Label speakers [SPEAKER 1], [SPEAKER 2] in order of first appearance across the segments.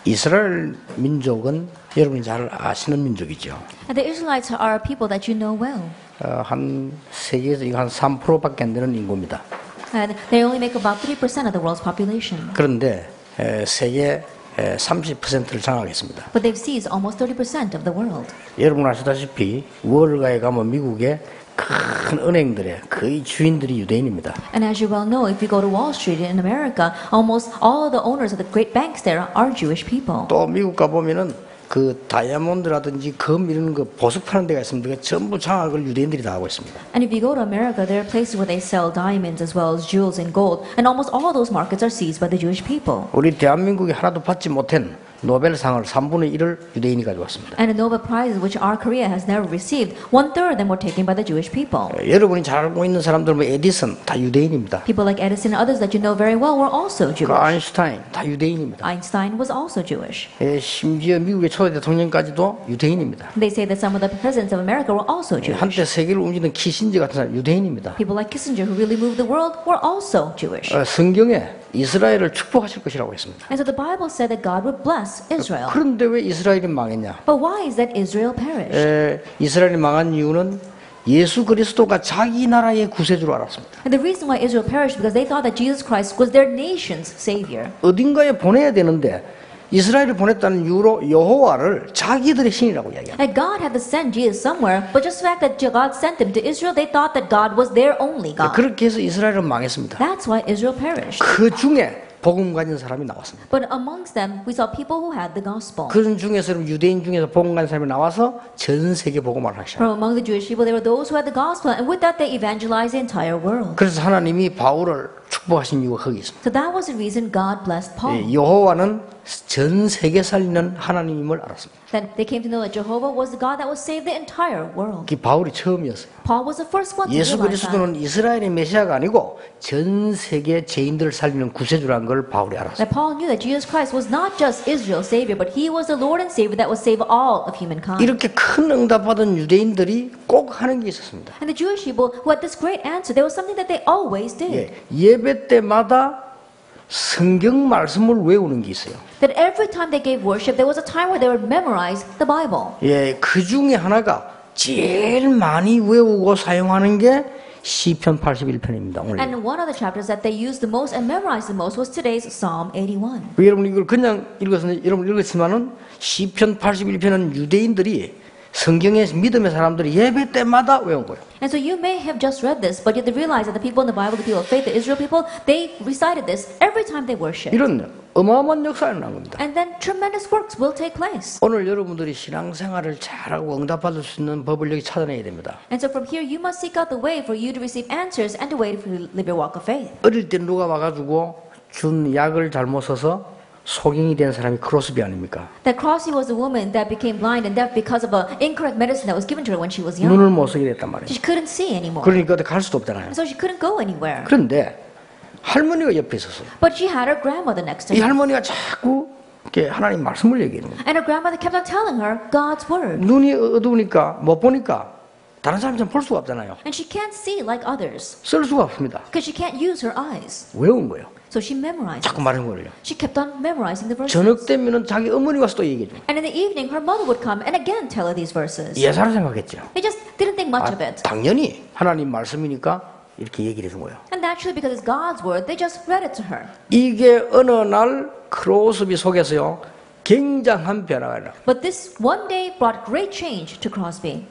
[SPEAKER 1] 이스라엘 민족은 여러분이 잘 아시는 민족이죠.
[SPEAKER 2] And the Israelites are people that you know well.
[SPEAKER 1] 한 세계에서 이거 한 3%밖에 안 되는 인구입니다.
[SPEAKER 2] And they only make about 3% of the world's population.
[SPEAKER 1] 그런데 세계 30%를 장악했습니다.
[SPEAKER 2] But they've seized almost 30% of the world.
[SPEAKER 1] 여러분 아시다시피 월가에 가면 미국의 큰 은행들의 거의 주인들이 유대인입니다.
[SPEAKER 2] And as you well know, if you go to Wall Street in America, almost all of the owners of the great banks there are Jewish people.
[SPEAKER 1] 또 미국 가 보면은 그 다이아몬드라든지 금 이런 거 보석 파는 데가 있습니다. 그 전부 장악을 유대인들이 다 하고 있습니다.
[SPEAKER 2] And if you go to America, there are places where they sell diamonds as well as jewels and gold, and almost all those markets are seized by the Jewish people.
[SPEAKER 1] 우리 대한민국이 하나도 받지 못한 노벨상을 3분의 1을 유대인이 가져왔습니다.
[SPEAKER 2] And the Nobel Prize, which our Korea has never received, 1/3 of them were taken by the Jewish people.
[SPEAKER 1] 여러분이 잘 알고 있는 사람들 뭐 에디슨 다 유대인입니다.
[SPEAKER 2] People like Edison and others that you know very well were also
[SPEAKER 1] 그
[SPEAKER 2] Jewish.
[SPEAKER 1] 아인슈타인 다 유대인입니다.
[SPEAKER 2] Einstein was also Jewish.
[SPEAKER 1] 심지어 미국의 초대 대통령까지도 유대인입니다.
[SPEAKER 2] They say that some of the presidents of America were also Jewish.
[SPEAKER 1] 한때 세계를 움직이는 키신저 같은 사람 유대인입니다.
[SPEAKER 2] People like Kissinger, who really moved the world, were also Jewish.
[SPEAKER 1] 성경에 이스라엘을 축복하실 것이라고 했습니다.
[SPEAKER 2] And so the Bible said that God would bless Israel.
[SPEAKER 1] 그런데 왜 이스라엘이 망했냐?
[SPEAKER 2] But why is that Israel perished?
[SPEAKER 1] 이스라엘이 망한 이유는 예수 그리스도가 자기 나라의 구세주로 알았습니다.
[SPEAKER 2] And the reason why Israel perished because they thought that Jesus Christ was their nation's savior.
[SPEAKER 1] 어딘가에 보내야 되는데 이스라엘을 보냈다는 이유로 여호와를 자기들의 신이라고 이야기합니다.
[SPEAKER 2] And God had to send Jesus somewhere, but just the fact that God sent them to Israel, they thought that God was their only God.
[SPEAKER 1] 그렇게 해서 이스라엘은 망했습니다.
[SPEAKER 2] That's why Israel perished.
[SPEAKER 1] 그 중에 복음 가진 사람이 나왔습니다.
[SPEAKER 2] But amongst them, we saw people who had the gospel.
[SPEAKER 1] 그런 중에서 유대인 중에서 복음 가진 사람이 나와서 전 세계 복음을 하기 시작합니다.
[SPEAKER 2] From among the Jewish people, there were those who had the gospel, and with that, they evangelized the entire world.
[SPEAKER 1] 그래서 하나님이 바울을 축복하신 이유가 거기 있습니다.
[SPEAKER 2] So that was the reason God blessed Paul.
[SPEAKER 1] 여호와는 전 세계 살리는 하나님임을 알았습니다.
[SPEAKER 2] That they came to know that Jehovah was the God that would save the entire world.
[SPEAKER 1] 그게 바울이 처음이었어요.
[SPEAKER 2] Paul was the first one to
[SPEAKER 1] 예수
[SPEAKER 2] realize that.
[SPEAKER 1] 그리스도는 이스라엘의 메시아가 아니고 전 세계 죄인들을 살리는 구세주라는 걸 바울이 알았어요.
[SPEAKER 2] That Paul knew that Jesus Christ was not just Israel's savior, but he was the Lord and Savior that would save all of humankind.
[SPEAKER 1] 이렇게 큰 응답받은 유대인들이 꼭 하는 게 있었습니다.
[SPEAKER 2] And the Jewish people who had this great answer, there was something that they always did.
[SPEAKER 1] 예배 때마다 성경 말씀을 외우는 게 있어요.
[SPEAKER 2] That every time they gave worship, there was a time where they would memorize the Bible.
[SPEAKER 1] 그 중에 하나가 제일 많이 외우고 사용하는 게 시편 81편입니다. 오늘.
[SPEAKER 2] And one of the chapters that they used the most and memorized the most was today's Psalm 81.
[SPEAKER 1] 여러분 이걸 그냥 여러분 읽었지만은 시편 81편은 유대인들이 성경의 믿음의 사람들이 예배 때마다 외운 거예요.
[SPEAKER 2] And so you may have just read this, but you have to realize that the people in the Bible, the people of faith, the Israel people, they recited this every time they worship.
[SPEAKER 1] 이런 어마어마한 역사가 일어난 겁니다.
[SPEAKER 2] And then tremendous works will take place.
[SPEAKER 1] 오늘 여러분들이 신앙생활을 잘하고 응답받을 수 있는 법을 여기 찾아내야 됩니다.
[SPEAKER 2] And so from here, you must seek out the way for you to receive answers and the way to live your walk of faith.
[SPEAKER 1] 어릴 때 누가 와가지고 준 약을 잘못 써서 소경이 된 사람이 크로스비 아닙니까?
[SPEAKER 2] That Crosby was a woman that became blind and deaf because of an incorrect medicine that was given to her when she was young.
[SPEAKER 1] 눈을 못 쓰게 됐단 말이에요.
[SPEAKER 2] She couldn't see anymore.
[SPEAKER 1] 그러니까 어디 갈 수도 없잖아요.
[SPEAKER 2] And so she couldn't go anywhere.
[SPEAKER 1] 그런데 할머니가 옆에 있었어요.
[SPEAKER 2] But she had her grandmother next to
[SPEAKER 1] 이
[SPEAKER 2] her.
[SPEAKER 1] 할머니가 자꾸 이렇게 하나님 말씀을 얘기하는 거예요.
[SPEAKER 2] And her grandmother kept on telling her God's word.
[SPEAKER 1] 눈이 어두우니까 못 보니까 다른 사람처럼 볼 수가 없잖아요.
[SPEAKER 2] And she can't see like others
[SPEAKER 1] 쓸 수가 없습니다.
[SPEAKER 2] because she can't use her eyes.
[SPEAKER 1] 외운 거예요.
[SPEAKER 2] So she memorized.
[SPEAKER 1] 자꾸 말하는 거예요.
[SPEAKER 2] She kept on memorizing the verses.
[SPEAKER 1] 저녁 되면은 자기 어머니 와서 또 얘기해 줘요.
[SPEAKER 2] And in the evening, her mother would come and again tell her these verses.
[SPEAKER 1] 예사라 생각했죠.
[SPEAKER 2] They just didn't think much of it.
[SPEAKER 1] 당연히 하나님 말씀이니까 이렇게 얘기를 해준 거예요.
[SPEAKER 2] And naturally, because it's God's word, they just read it to her.
[SPEAKER 1] 이게 어느 날 크로스비 속에서요 굉장한 변화가 일어나.
[SPEAKER 2] But this one day brought great change to Crosby.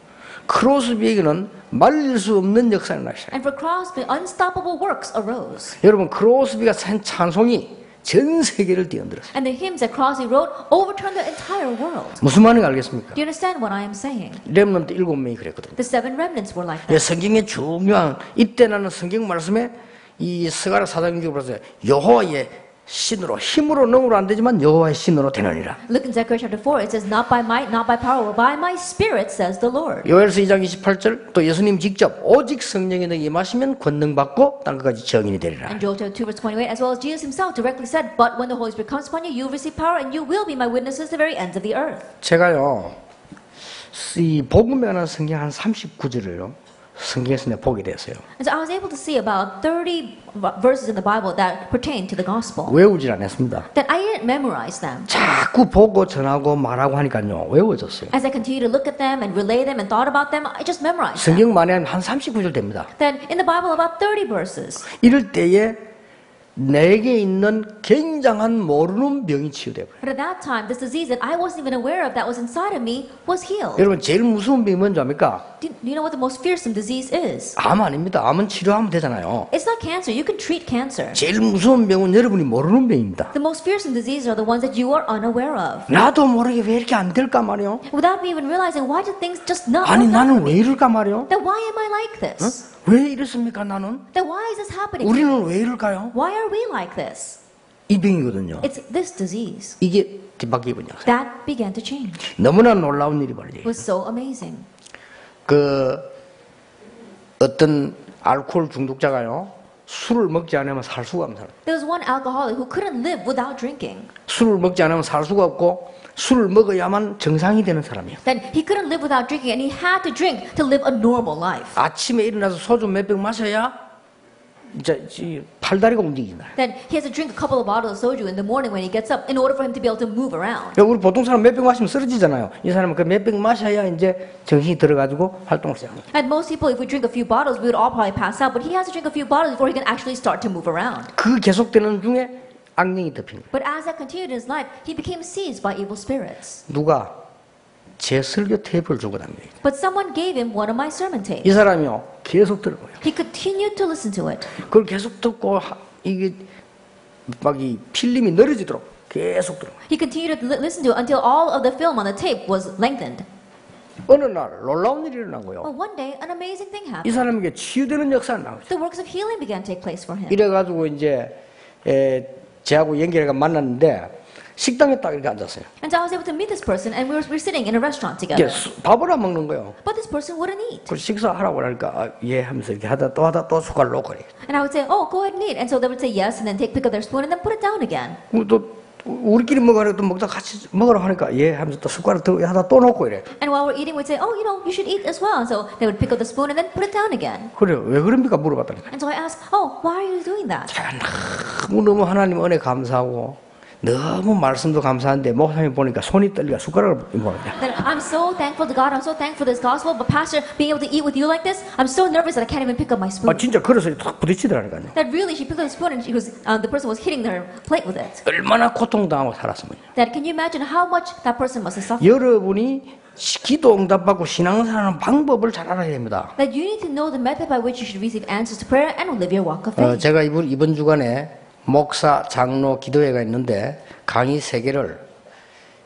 [SPEAKER 1] 크로스비에게는 말릴 수 없는 역사가 일어나기 시작해요.
[SPEAKER 2] And for Crosby, unstoppable works arose.
[SPEAKER 1] 여러분 크로스비가 쓴 찬송이 전 세계를 뒤흔들었어요.
[SPEAKER 2] And the hymns that Crosby wrote overturned the entire world.
[SPEAKER 1] 무슨 말인지 알겠습니까?
[SPEAKER 2] Do you understand what I am saying?
[SPEAKER 1] 렘넌트 7명이 그랬거든요.
[SPEAKER 2] The 7 remnants were like that.
[SPEAKER 1] 성경의 중요한 이때 나는 성경 말씀에 이 스가랴 4장 6절에 보세요. 여호와의 신으로 힘으로 능으로 안 되지만 여호와의 신으로 되느니라.
[SPEAKER 2] Look in Zechariah chapter 4. It says, "Not by might, not by power, but by my Spirit," says the Lord.
[SPEAKER 1] 요엘서 2장 28절 또 예수님 직접 오직 성령이 너에게 임하시면 권능 받고 땅 끝까지 증인이 되리라.
[SPEAKER 2] And Joel chapter 2 verse 28, as well as Jesus himself directly said, "But when the Holy Spirit comes upon you, you will receive power, and you will be my witnesses to the very ends of the earth."
[SPEAKER 1] 제가요 이 복음에 관한 성경 한 39절을요 성경에서 내가 보게 됐어요.
[SPEAKER 2] And so I was able to see about 30 verses in the Bible that pertain to the gospel.
[SPEAKER 1] 외우질 않았습니다.
[SPEAKER 2] That I didn't memorize them.
[SPEAKER 1] 자꾸 보고 전하고 말하고 하니까요. 외워졌어요.
[SPEAKER 2] As I continued to look at them and relay them and thought about them, I just memorized them.
[SPEAKER 1] 성경 많이 하면 한 39절 됩니다.
[SPEAKER 2] Then in the Bible about 30 verses.
[SPEAKER 1] 이럴 때에 내게 있는 굉장한 모르는 병이 치유되고.
[SPEAKER 2] But at that time, this disease that I wasn't even aware of that was inside of me was healed.
[SPEAKER 1] 여러분 제일 무서운 병이 뭔지 압니까?
[SPEAKER 2] Do you know what the most fearsome disease is?
[SPEAKER 1] 암 아닙니다. 암은 치료하면 되잖아요.
[SPEAKER 2] It's not cancer. You can treat cancer.
[SPEAKER 1] 제일 무서운 병은 여러분이 모르는 병입니다.
[SPEAKER 2] The most fearsome diseases are the ones that you are unaware of.
[SPEAKER 1] 나도 모르게 왜 이렇게 안 될까 말이요.
[SPEAKER 2] Without me even realizing, why do things just not
[SPEAKER 1] 아니
[SPEAKER 2] work out
[SPEAKER 1] 나는
[SPEAKER 2] for
[SPEAKER 1] 왜
[SPEAKER 2] me?
[SPEAKER 1] 이럴까 말이요.
[SPEAKER 2] Then why am I like this?
[SPEAKER 1] 왜 이렇습니까 나는?
[SPEAKER 2] Then why is this happening to me?
[SPEAKER 1] 우리는 왜 이럴까요?
[SPEAKER 2] Why are we like this?
[SPEAKER 1] 이 병이거든요.
[SPEAKER 2] It's this disease
[SPEAKER 1] 이게 뒤바뀌고 있는 거예요.
[SPEAKER 2] that began to change.
[SPEAKER 1] 너무나 놀라운 일이 벌어져요.
[SPEAKER 2] It was so amazing.
[SPEAKER 1] 그 어떤 알코올 중독자가요 술을 먹지 않으면 살 수가 없는 사람.
[SPEAKER 2] There was one alcoholic who couldn't live without drinking.
[SPEAKER 1] 술을 먹지 않으면 살 수가 없고 술을 먹어야만 정상이 되는 사람이에요.
[SPEAKER 2] Then he couldn't live without drinking, and he had to drink to live a normal life.
[SPEAKER 1] 아침에 일어나서 소주 몇 병 마셔야 이제 팔다리가 움직인다.
[SPEAKER 2] Then he has to drink a couple of bottles of soju in the morning when he gets up in order for him to be able to move around.
[SPEAKER 1] 우리 보통 사람 몇 병 마시면 쓰러지잖아요. 이 사람은 그 몇 병 마셔야 이제 정신이 들어가지고 활동을 시작해요.
[SPEAKER 2] And most people, if we drink a few bottles, we would all probably pass out. But he has to drink a few bottles before he can actually start to move around.
[SPEAKER 1] 그 계속되는 중에 악령이 덮인 거예요.
[SPEAKER 2] But as that continued in his life, he became seized by evil spirits.
[SPEAKER 1] 누가 제 설교 테이프를 주고 다닙니다.
[SPEAKER 2] But someone gave him one of my sermon
[SPEAKER 1] 이
[SPEAKER 2] tapes.
[SPEAKER 1] 사람이요 계속 들어요.
[SPEAKER 2] He continued to listen to it.
[SPEAKER 1] 그걸 계속 듣고 이게 막 이 필름이 늘어지도록 계속 들어.
[SPEAKER 2] He continued to listen to it until all of the film on the tape was lengthened.
[SPEAKER 1] 어느 날 놀라운 일이 일어난 거예요.
[SPEAKER 2] Well, one day, an amazing thing
[SPEAKER 1] 이
[SPEAKER 2] happened.
[SPEAKER 1] 사람에게 치유되는 역사가 나오죠.
[SPEAKER 2] The works of healing began to take place for him.
[SPEAKER 1] 이래가지고 이제 제하고 연결해가 만났는데 식당에 딱 이렇게 앉았어요.
[SPEAKER 2] And so I was able to meet this person, and we were sitting in a restaurant
[SPEAKER 1] 이게
[SPEAKER 2] together.
[SPEAKER 1] 밥을 안 먹는 거예요.
[SPEAKER 2] But this person wouldn't eat.
[SPEAKER 1] 그 식사하라고 하니까 아, 예 하면서 이렇게 하다 또 숟갈 놓고 그래.
[SPEAKER 2] And I would say, oh, go ahead and eat. And so they would say yes, and then pick up their spoon and then put it down again.
[SPEAKER 1] 또 우리끼리 먹으라고 또 먹다 같이 먹으라고 하니까 예 하면서 또 숟가락 들고 하다 또 놓고 이래.
[SPEAKER 2] And while we're eating, we'd say, oh, you know, you should eat as well. And so they would pick up the spoon and then put it down again.
[SPEAKER 1] 그래 왜 그럽니까 물어봤다니까.
[SPEAKER 2] And so I asked, oh, why are you doing that?
[SPEAKER 1] 제가 너무 하나님 은혜 감사하고 너무 말씀도 감사한데 목사님 보니까 손이 떨리가 숟가락을 먹어야
[SPEAKER 2] That I'm so thankful to God. I'm so thankful for this gospel. But Pastor, being able to eat with you like this, I'm so nervous that I can't even pick up my spoon.
[SPEAKER 1] 아 진짜 그래서 탁 부딪히더라니까요.
[SPEAKER 2] That really, she picked up the spoon and the person was hitting their plate with it.
[SPEAKER 1] 얼마나 고통당하고 살았으면.
[SPEAKER 2] That can you imagine how much that person must have suffered?
[SPEAKER 1] 여러분이 기도 응답받고 신앙생활하는 방법을 잘 알아야 됩니다.
[SPEAKER 2] That you need to know the method by which you should receive answers to prayer and live your walk of faith.
[SPEAKER 1] 제가 이번 주간에 목사, 장로, 기도회가 있는데 강의 3개를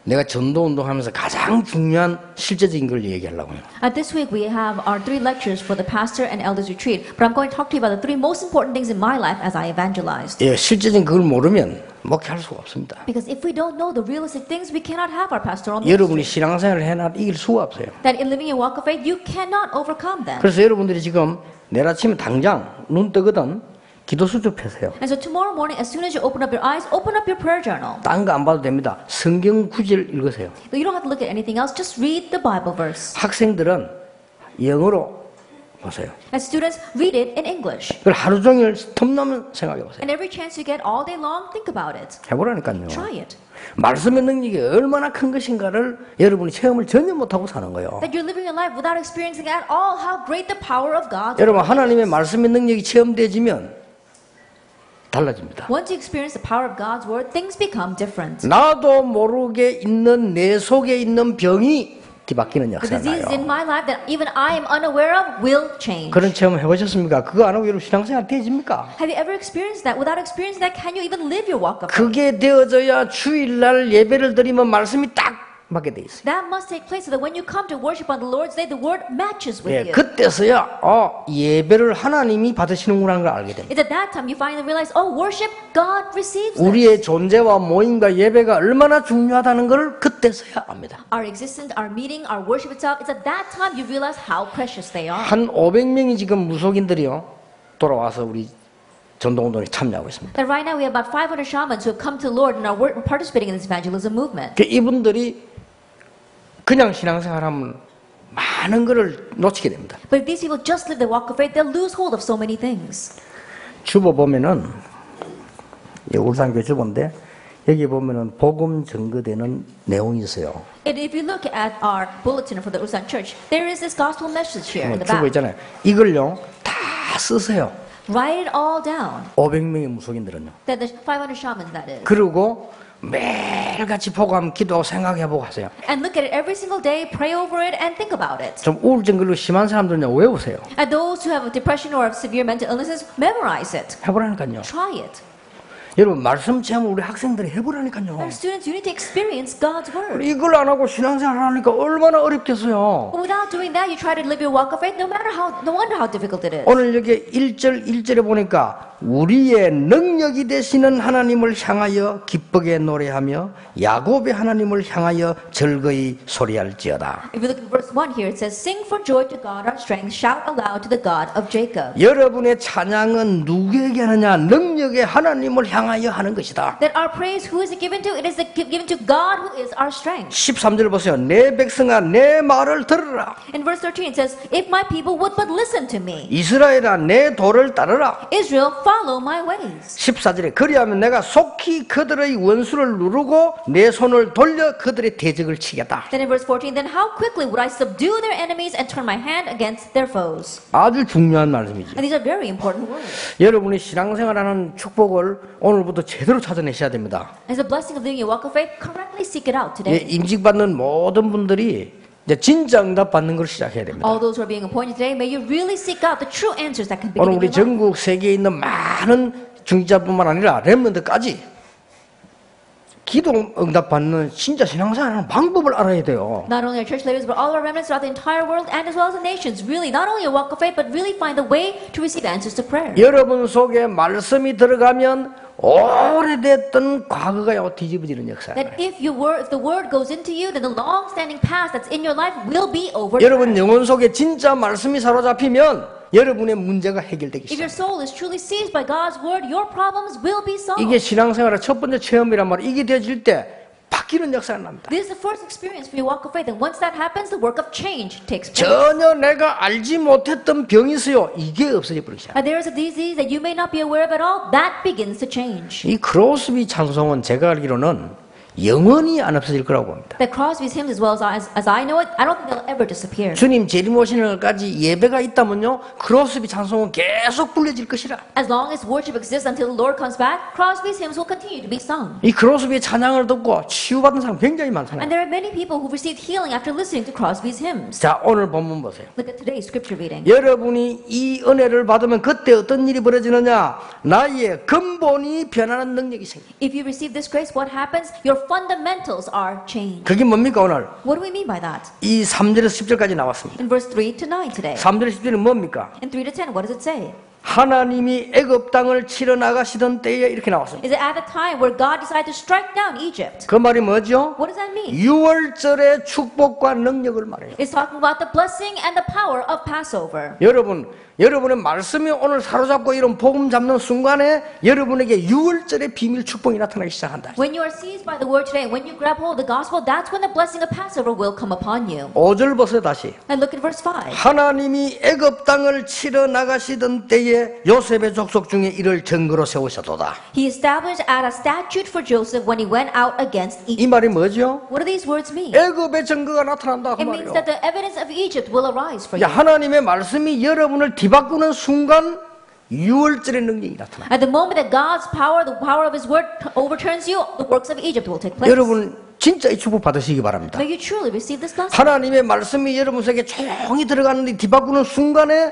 [SPEAKER 1] 내가 전도운동 하면서 가장 중요한 실제적인 걸 얘기하려고요.
[SPEAKER 2] This week we have our 3 lectures for the pastor and elders retreat. But I'm going to talk to you about the 3 most important things in my life as I evangelized.
[SPEAKER 1] 예, 실제적인 그걸 모르면 목회할 수가 없습니다.
[SPEAKER 2] Because if we don't know the realistic things, we cannot have our pastoral
[SPEAKER 1] 여러분이
[SPEAKER 2] ministry.
[SPEAKER 1] 신앙생활을 해놔도 이길 수가 없어요.
[SPEAKER 2] That in living your walk of faith, you cannot overcome them.
[SPEAKER 1] 그래서 여러분들이 지금 내일 아침에 당장 눈 뜨거든 기도 수첩하세요.
[SPEAKER 2] And so tomorrow morning, as soon as you open up your eyes, open up your prayer journal.
[SPEAKER 1] 딴 거 안 봐도 됩니다. 성경 구절 읽으세요.
[SPEAKER 2] You don't have to look at anything else. Just read the Bible verse.
[SPEAKER 1] 학생들은 영어로 보세요.
[SPEAKER 2] As students, read it in English.
[SPEAKER 1] 그걸 하루 종일 틈나면 생각해 보세요.
[SPEAKER 2] And every chance you get all day long, think about it.
[SPEAKER 1] 해보라니까요.
[SPEAKER 2] Try it.
[SPEAKER 1] 말씀의 능력이 얼마나 큰 것인가를 여러분이 체험을 전혀 못하고 사는 거예요.
[SPEAKER 2] That you're living your life without experiencing at all how great the power of God.
[SPEAKER 1] 여러분 하나님의 말씀의 능력이 체험되지면 달라집니다.
[SPEAKER 2] Once you experience the power of God's word, things become different.
[SPEAKER 1] 나도 모르게 있는 내 속에 있는 병이 뒤바뀌는
[SPEAKER 2] The
[SPEAKER 1] 역사가
[SPEAKER 2] diseases in
[SPEAKER 1] 나요.
[SPEAKER 2] my life that even I am unaware of will change.
[SPEAKER 1] 그런 체험 해보셨습니까? 그거 안 하고 여러분 신앙생활 되집니까?
[SPEAKER 2] Have you ever experienced that? Without experiencing that, can you even live your walk of faith?
[SPEAKER 1] 그게 되어져야 주일날 예배를 드리면 말씀이 딱 맞게 돼 있어요.
[SPEAKER 2] That must take place so that when you come to worship on the Lord's Day, the word matches with
[SPEAKER 1] 예,
[SPEAKER 2] you.
[SPEAKER 1] 그때서야 예배를 하나님이 받으시는구나 걸 알게 됩니다.
[SPEAKER 2] It's at that time you finally realize, oh, worship, God receives this.
[SPEAKER 1] 우리의 존재와 모임과 예배가 얼마나 중요하다는 걸 그때서야 압니다.
[SPEAKER 2] Our existence, our meeting, our worship itself, it's at that time you realize how precious they are.
[SPEAKER 1] 한 500명이 지금 무속인들이요 돌아와서 우리 전도운동에 참여하고 있습니다.
[SPEAKER 2] That right now we have about 500 shamans who have come to the Lord and are participating in this evangelism movement.
[SPEAKER 1] 이분들이 그냥 신앙생활하면 많은 것을 놓치게 됩니다.
[SPEAKER 2] But if these people just live the walk of faith, they'll lose hold of so many things.
[SPEAKER 1] 주보 보면은 울산교회 주보인데 여기 보면은 복음 증거되는 내용이 있어요.
[SPEAKER 2] And if you look at our bulletin for the Ulsan Church, there is this gospel message here in the
[SPEAKER 1] 주보
[SPEAKER 2] back.
[SPEAKER 1] 있잖아요. 이걸요 다 쓰세요.
[SPEAKER 2] Write it all down.
[SPEAKER 1] 500명의 무속인들은요.
[SPEAKER 2] That the 500 shamans, that is.
[SPEAKER 1] 그리고 매일같이 보고하면 기도하고 생각해보고 하세요.
[SPEAKER 2] And look at it every single day, pray over it, and think about it.
[SPEAKER 1] 좀 우울증 걸로 심한 사람들은요 외우세요.
[SPEAKER 2] And those who have depression or severe mental illnesses, memorize it.
[SPEAKER 1] 해보라니까요.
[SPEAKER 2] Try it.
[SPEAKER 1] 여러분 말씀 체험을 우리 학생들이 해보라니까요.
[SPEAKER 2] Our students, you need to experience God's word.
[SPEAKER 1] 이걸 안 하고 신앙생활 하니까 얼마나 어렵겠어요.
[SPEAKER 2] But without doing that, you try to live your walk of faith, no wonder how difficult it is.
[SPEAKER 1] 오늘 여기 1절에 보니까 우리의 능력이 되시는 하나님을 향하여 기쁘게 노래하며 야곱의 하나님을 향하여 즐거이 소리할지어다.
[SPEAKER 2] If you look at verse 1 here, it says, Sing for joy to God our strength, shout aloud to the God of Jacob.
[SPEAKER 1] 여러분의 찬양은 누구에게 하느냐? 능력의 하나님을 향하여 하는 것이다.
[SPEAKER 2] That our praise, who is it given to? It is given to God who is our strength.
[SPEAKER 1] 13절 보세요. 내 백성아 내 말을 들으라.
[SPEAKER 2] In verse 13 it says, If my people would but listen to me.
[SPEAKER 1] 이스라엘아 내 도를 따르라.
[SPEAKER 2] Israel, follow my ways.
[SPEAKER 1] 14절에 그리하면 내가 속히 그들의 원수를 누르고 내 손을 돌려 그들의 대적을 치겠다.
[SPEAKER 2] Then in verse 14, Then how quickly would I subdue their enemies and turn my hand against their foes?
[SPEAKER 1] 아주 중요한 말씀이죠.
[SPEAKER 2] And these are very important words.
[SPEAKER 1] 여러분이 신앙생활하는 축복을 오늘부터 제대로 찾아내셔야 됩니다.
[SPEAKER 2] As a blessing of living your walk of faith, correctly seek it out
[SPEAKER 1] 예,
[SPEAKER 2] today.
[SPEAKER 1] 임직받는 모든 분들이 이제 진짜 응답 받는 걸 시작해야 됩니다.
[SPEAKER 2] All those who are being appointed today, may you really seek out the true answers that can begin
[SPEAKER 1] 오늘
[SPEAKER 2] in
[SPEAKER 1] 우리
[SPEAKER 2] your life.
[SPEAKER 1] 전국 세계에 있는 많은 중직자뿐만 아니라 렘넌트까지 기도 응답 받는 진짜 신앙생활하는 방법을 알아야 돼요.
[SPEAKER 2] Not only our church leaders, but all our remnants throughout the entire world and as well as the nations. Really, not only a walk of faith, but really find the way to receive answers to prayer.
[SPEAKER 1] 여러분 속에 말씀이 들어가면 오래됐던 과거가 뒤집어지는 역사예요.
[SPEAKER 2] That if the word goes into you, then the long-standing past that's in your life will be over.
[SPEAKER 1] 여러분 영혼 속에 진짜 말씀이 사로잡히면 여러분의 문제가 해결되기
[SPEAKER 2] If your
[SPEAKER 1] 시작해요.
[SPEAKER 2] soul is truly seized by God's word, your problems will be solved.
[SPEAKER 1] 이게 신앙생활의 첫 번째 체험이란 말이에요. 이게 되어질 때 바뀌는 역사가 납니다.
[SPEAKER 2] This is the first experience for your walk of faith, and once that happens, the work of change takes place.
[SPEAKER 1] 전혀 내가 알지 못했던 병이 있어요. 이게 없어져 버리기 시작해요.
[SPEAKER 2] And there is a disease that you may not be aware of at all, that begins to change.
[SPEAKER 1] 이 크로스비 찬송은 제가 알기로는 영원히 안 없어질 거라고 봅니다.
[SPEAKER 2] That Crosby's hymns, as well as I know it, I don't think they'll ever disappear.
[SPEAKER 1] 주님 재림 오시는 날까지 예배가 있다면요 크로스비 찬송은 계속 불려질 것이라.
[SPEAKER 2] As long as worship exists until the Lord comes back, Crosby's hymns will continue to be sung.
[SPEAKER 1] 이 크로스비의 찬양을 듣고 치유받은 사람 굉장히 많잖아요.
[SPEAKER 2] And there are many people who received healing after listening to Crosby's hymns.
[SPEAKER 1] 자 오늘 본문 보세요.
[SPEAKER 2] Look at today's scripture reading.
[SPEAKER 1] 여러분이 이 은혜를 받으면 그때 어떤 일이 벌어지느냐? 나의 근본이 변하는 능력이 생깁니다.
[SPEAKER 2] If you receive this grace, what happens? Your fundamentals are changed.
[SPEAKER 1] 그게 뭡니까 오늘?
[SPEAKER 2] What do we mean by that?
[SPEAKER 1] 이 3절에서 10절까지 나왔습니다.
[SPEAKER 2] In verse 3 to 9 today.
[SPEAKER 1] 3절 10절은 뭡니까?
[SPEAKER 2] In 3 to 10, what does it say?
[SPEAKER 1] 하나님이 애굽 땅을 치러 나가시던 때에 이렇게 나왔습니다.
[SPEAKER 2] Is it at the time where God decided to strike down Egypt?
[SPEAKER 1] 그 말이 뭐죠?
[SPEAKER 2] What does that mean?
[SPEAKER 1] 6월절의 축복과 능력을 말해요.
[SPEAKER 2] It's talking about the blessing and the power of Passover.
[SPEAKER 1] 여러분의 말씀이 오늘 사로잡고 이런 복음 잡는 순간에 여러분에게 6월절의 비밀 축복이 나타나기 시작한다.
[SPEAKER 2] When you are seized by the word today, when you grab hold of the gospel, that's when the blessing of Passover will come upon you.
[SPEAKER 1] 5절 보세요 다시.
[SPEAKER 2] And look at verse 5.
[SPEAKER 1] 하나님이 애굽 땅을 치러 나가시던 때에 요셉의 족속 중에 이를 증거로 세우셨도다.
[SPEAKER 2] He established at a statute for Joseph when he went out against
[SPEAKER 1] 이
[SPEAKER 2] Egypt.
[SPEAKER 1] 말이 뭐죠?
[SPEAKER 2] What do these words mean?
[SPEAKER 1] 애굽의 증거가 나타난다 그
[SPEAKER 2] It means
[SPEAKER 1] 말이에요.
[SPEAKER 2] that the evidence of Egypt will arise for
[SPEAKER 1] 야,
[SPEAKER 2] you.
[SPEAKER 1] 하나님의 말씀이 여러분을 뒤바꾸는 순간 6월절의 능력이 나타나.
[SPEAKER 2] At the moment that God's power, the power of His word overturns you, the works of Egypt will take place.
[SPEAKER 1] 여러분 진짜 이 축복 받으시기 바랍니다.
[SPEAKER 2] May you truly receive this blessing.
[SPEAKER 1] 하나님의 말씀이 여러분 속에 조용히 들어가는데 뒤바꾸는 순간에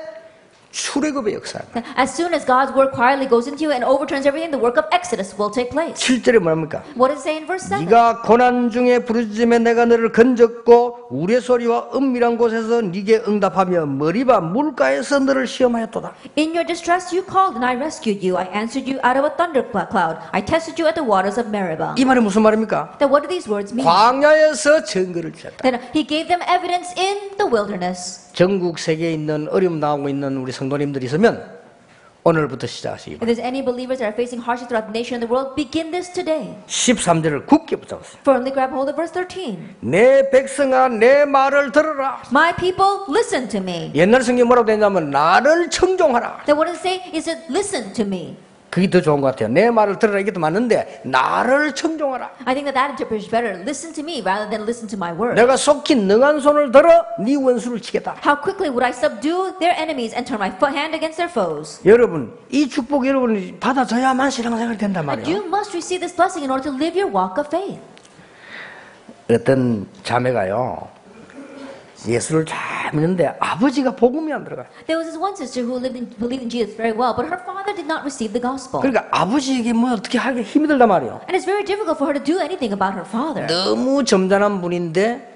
[SPEAKER 1] 출애굽의 역사입니다.
[SPEAKER 2] As soon as God's word quietly goes into you and overturns everything, the work of Exodus will take place.
[SPEAKER 1] 7절에 뭐랍니까?
[SPEAKER 2] What does it say in verse 7?
[SPEAKER 1] 네가 고난 중에 부르짖음에 내가 너를 건졌고 우레소리와 은밀한 곳에서 네게 응답하며 머리바 물가에서 너를 시험하였도다.
[SPEAKER 2] In your distress you called and I rescued you. I answered you out of a thunder cloud. I tested you at the waters of Meribah.
[SPEAKER 1] 이 말이 무슨 말입니까?
[SPEAKER 2] Then what do these words mean?
[SPEAKER 1] 광야에서 증거를 주셨다.
[SPEAKER 2] Then He gave them evidence in the wilderness.
[SPEAKER 1] 전국 세계에 있는 어려움 당하고 있는 우리 성도님들이 있으면 오늘부터 시작하시기
[SPEAKER 2] If
[SPEAKER 1] 바랍니다.
[SPEAKER 2] there's any believers that are facing hardship throughout the nation and the world, begin this today.
[SPEAKER 1] 13절을 굳게 붙잡았어요.
[SPEAKER 2] Firmly grab hold of verse 13.
[SPEAKER 1] 내 백성아 내 말을 들어라.
[SPEAKER 2] My people, listen to me.
[SPEAKER 1] 옛날 성경 뭐라고 되냐면 나를 청종하라.
[SPEAKER 2] Then what does it say? It said, listen to me.
[SPEAKER 1] 그게 더 좋은 것 같아요. 내 말을 들어라 이게 더 맞는데 나를 청종하라.
[SPEAKER 2] I think that interpretation is better. Listen to me rather than listen to my word.
[SPEAKER 1] 내가 속히 능한 손을 들어 네 원수를 치겠다.
[SPEAKER 2] How quickly would I subdue their enemies and turn my hand against their foes?
[SPEAKER 1] 여러분 이 축복 여러분이 받아줘야만 신앙생활이 된단
[SPEAKER 2] And
[SPEAKER 1] 말이에요.
[SPEAKER 2] you must receive this blessing in order to live your walk of faith.
[SPEAKER 1] 어떤 자매가요 예수를 잘 믿는데 아버지가 복음이 안 들어가요.
[SPEAKER 2] There was this one sister who believed in Jesus very well, but her father did not receive the gospel.
[SPEAKER 1] 그러니까 아버지에게 뭐 어떻게 하기 힘이 들단 말이에요.
[SPEAKER 2] And it's very difficult for her to do anything about her father.
[SPEAKER 1] 너무 점잖은 분인데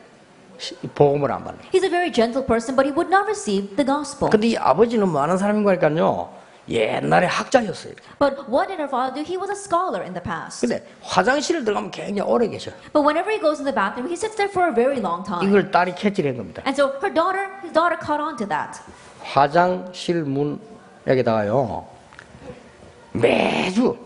[SPEAKER 1] 복음을 안 받네.
[SPEAKER 2] He's a very gentle person, but he would not receive the gospel.
[SPEAKER 1] 근데 이 아버지는 뭐 아는 사람인 거니까요. 옛날에 학자였어요.
[SPEAKER 2] But what did her father do? He was a scholar in the past.
[SPEAKER 1] 근데 화장실을 들어가면 굉장히 오래 계셔.
[SPEAKER 2] But whenever he goes in the bathroom, he sits there for a very long time.
[SPEAKER 1] 이걸 딸이 캐치한 겁니다.
[SPEAKER 2] And so his daughter caught on to that.
[SPEAKER 1] 화장실 문에다가요 매주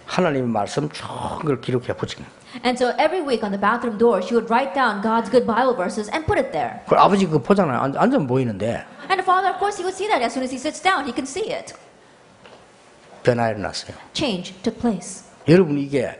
[SPEAKER 1] 하나님의 말씀 쭉 그걸 기록해 붙인 거예요.
[SPEAKER 2] And so every week on the bathroom door, she would write down God's good Bible verses and put it there.
[SPEAKER 1] 그 아버지 그거 보잖아요. 앉으면 보이는데
[SPEAKER 2] And the father, of course, he would see that as soon as he sits down, he can see it.
[SPEAKER 1] 변화가 일어났어요.
[SPEAKER 2] Change took place.
[SPEAKER 1] 여러분 이게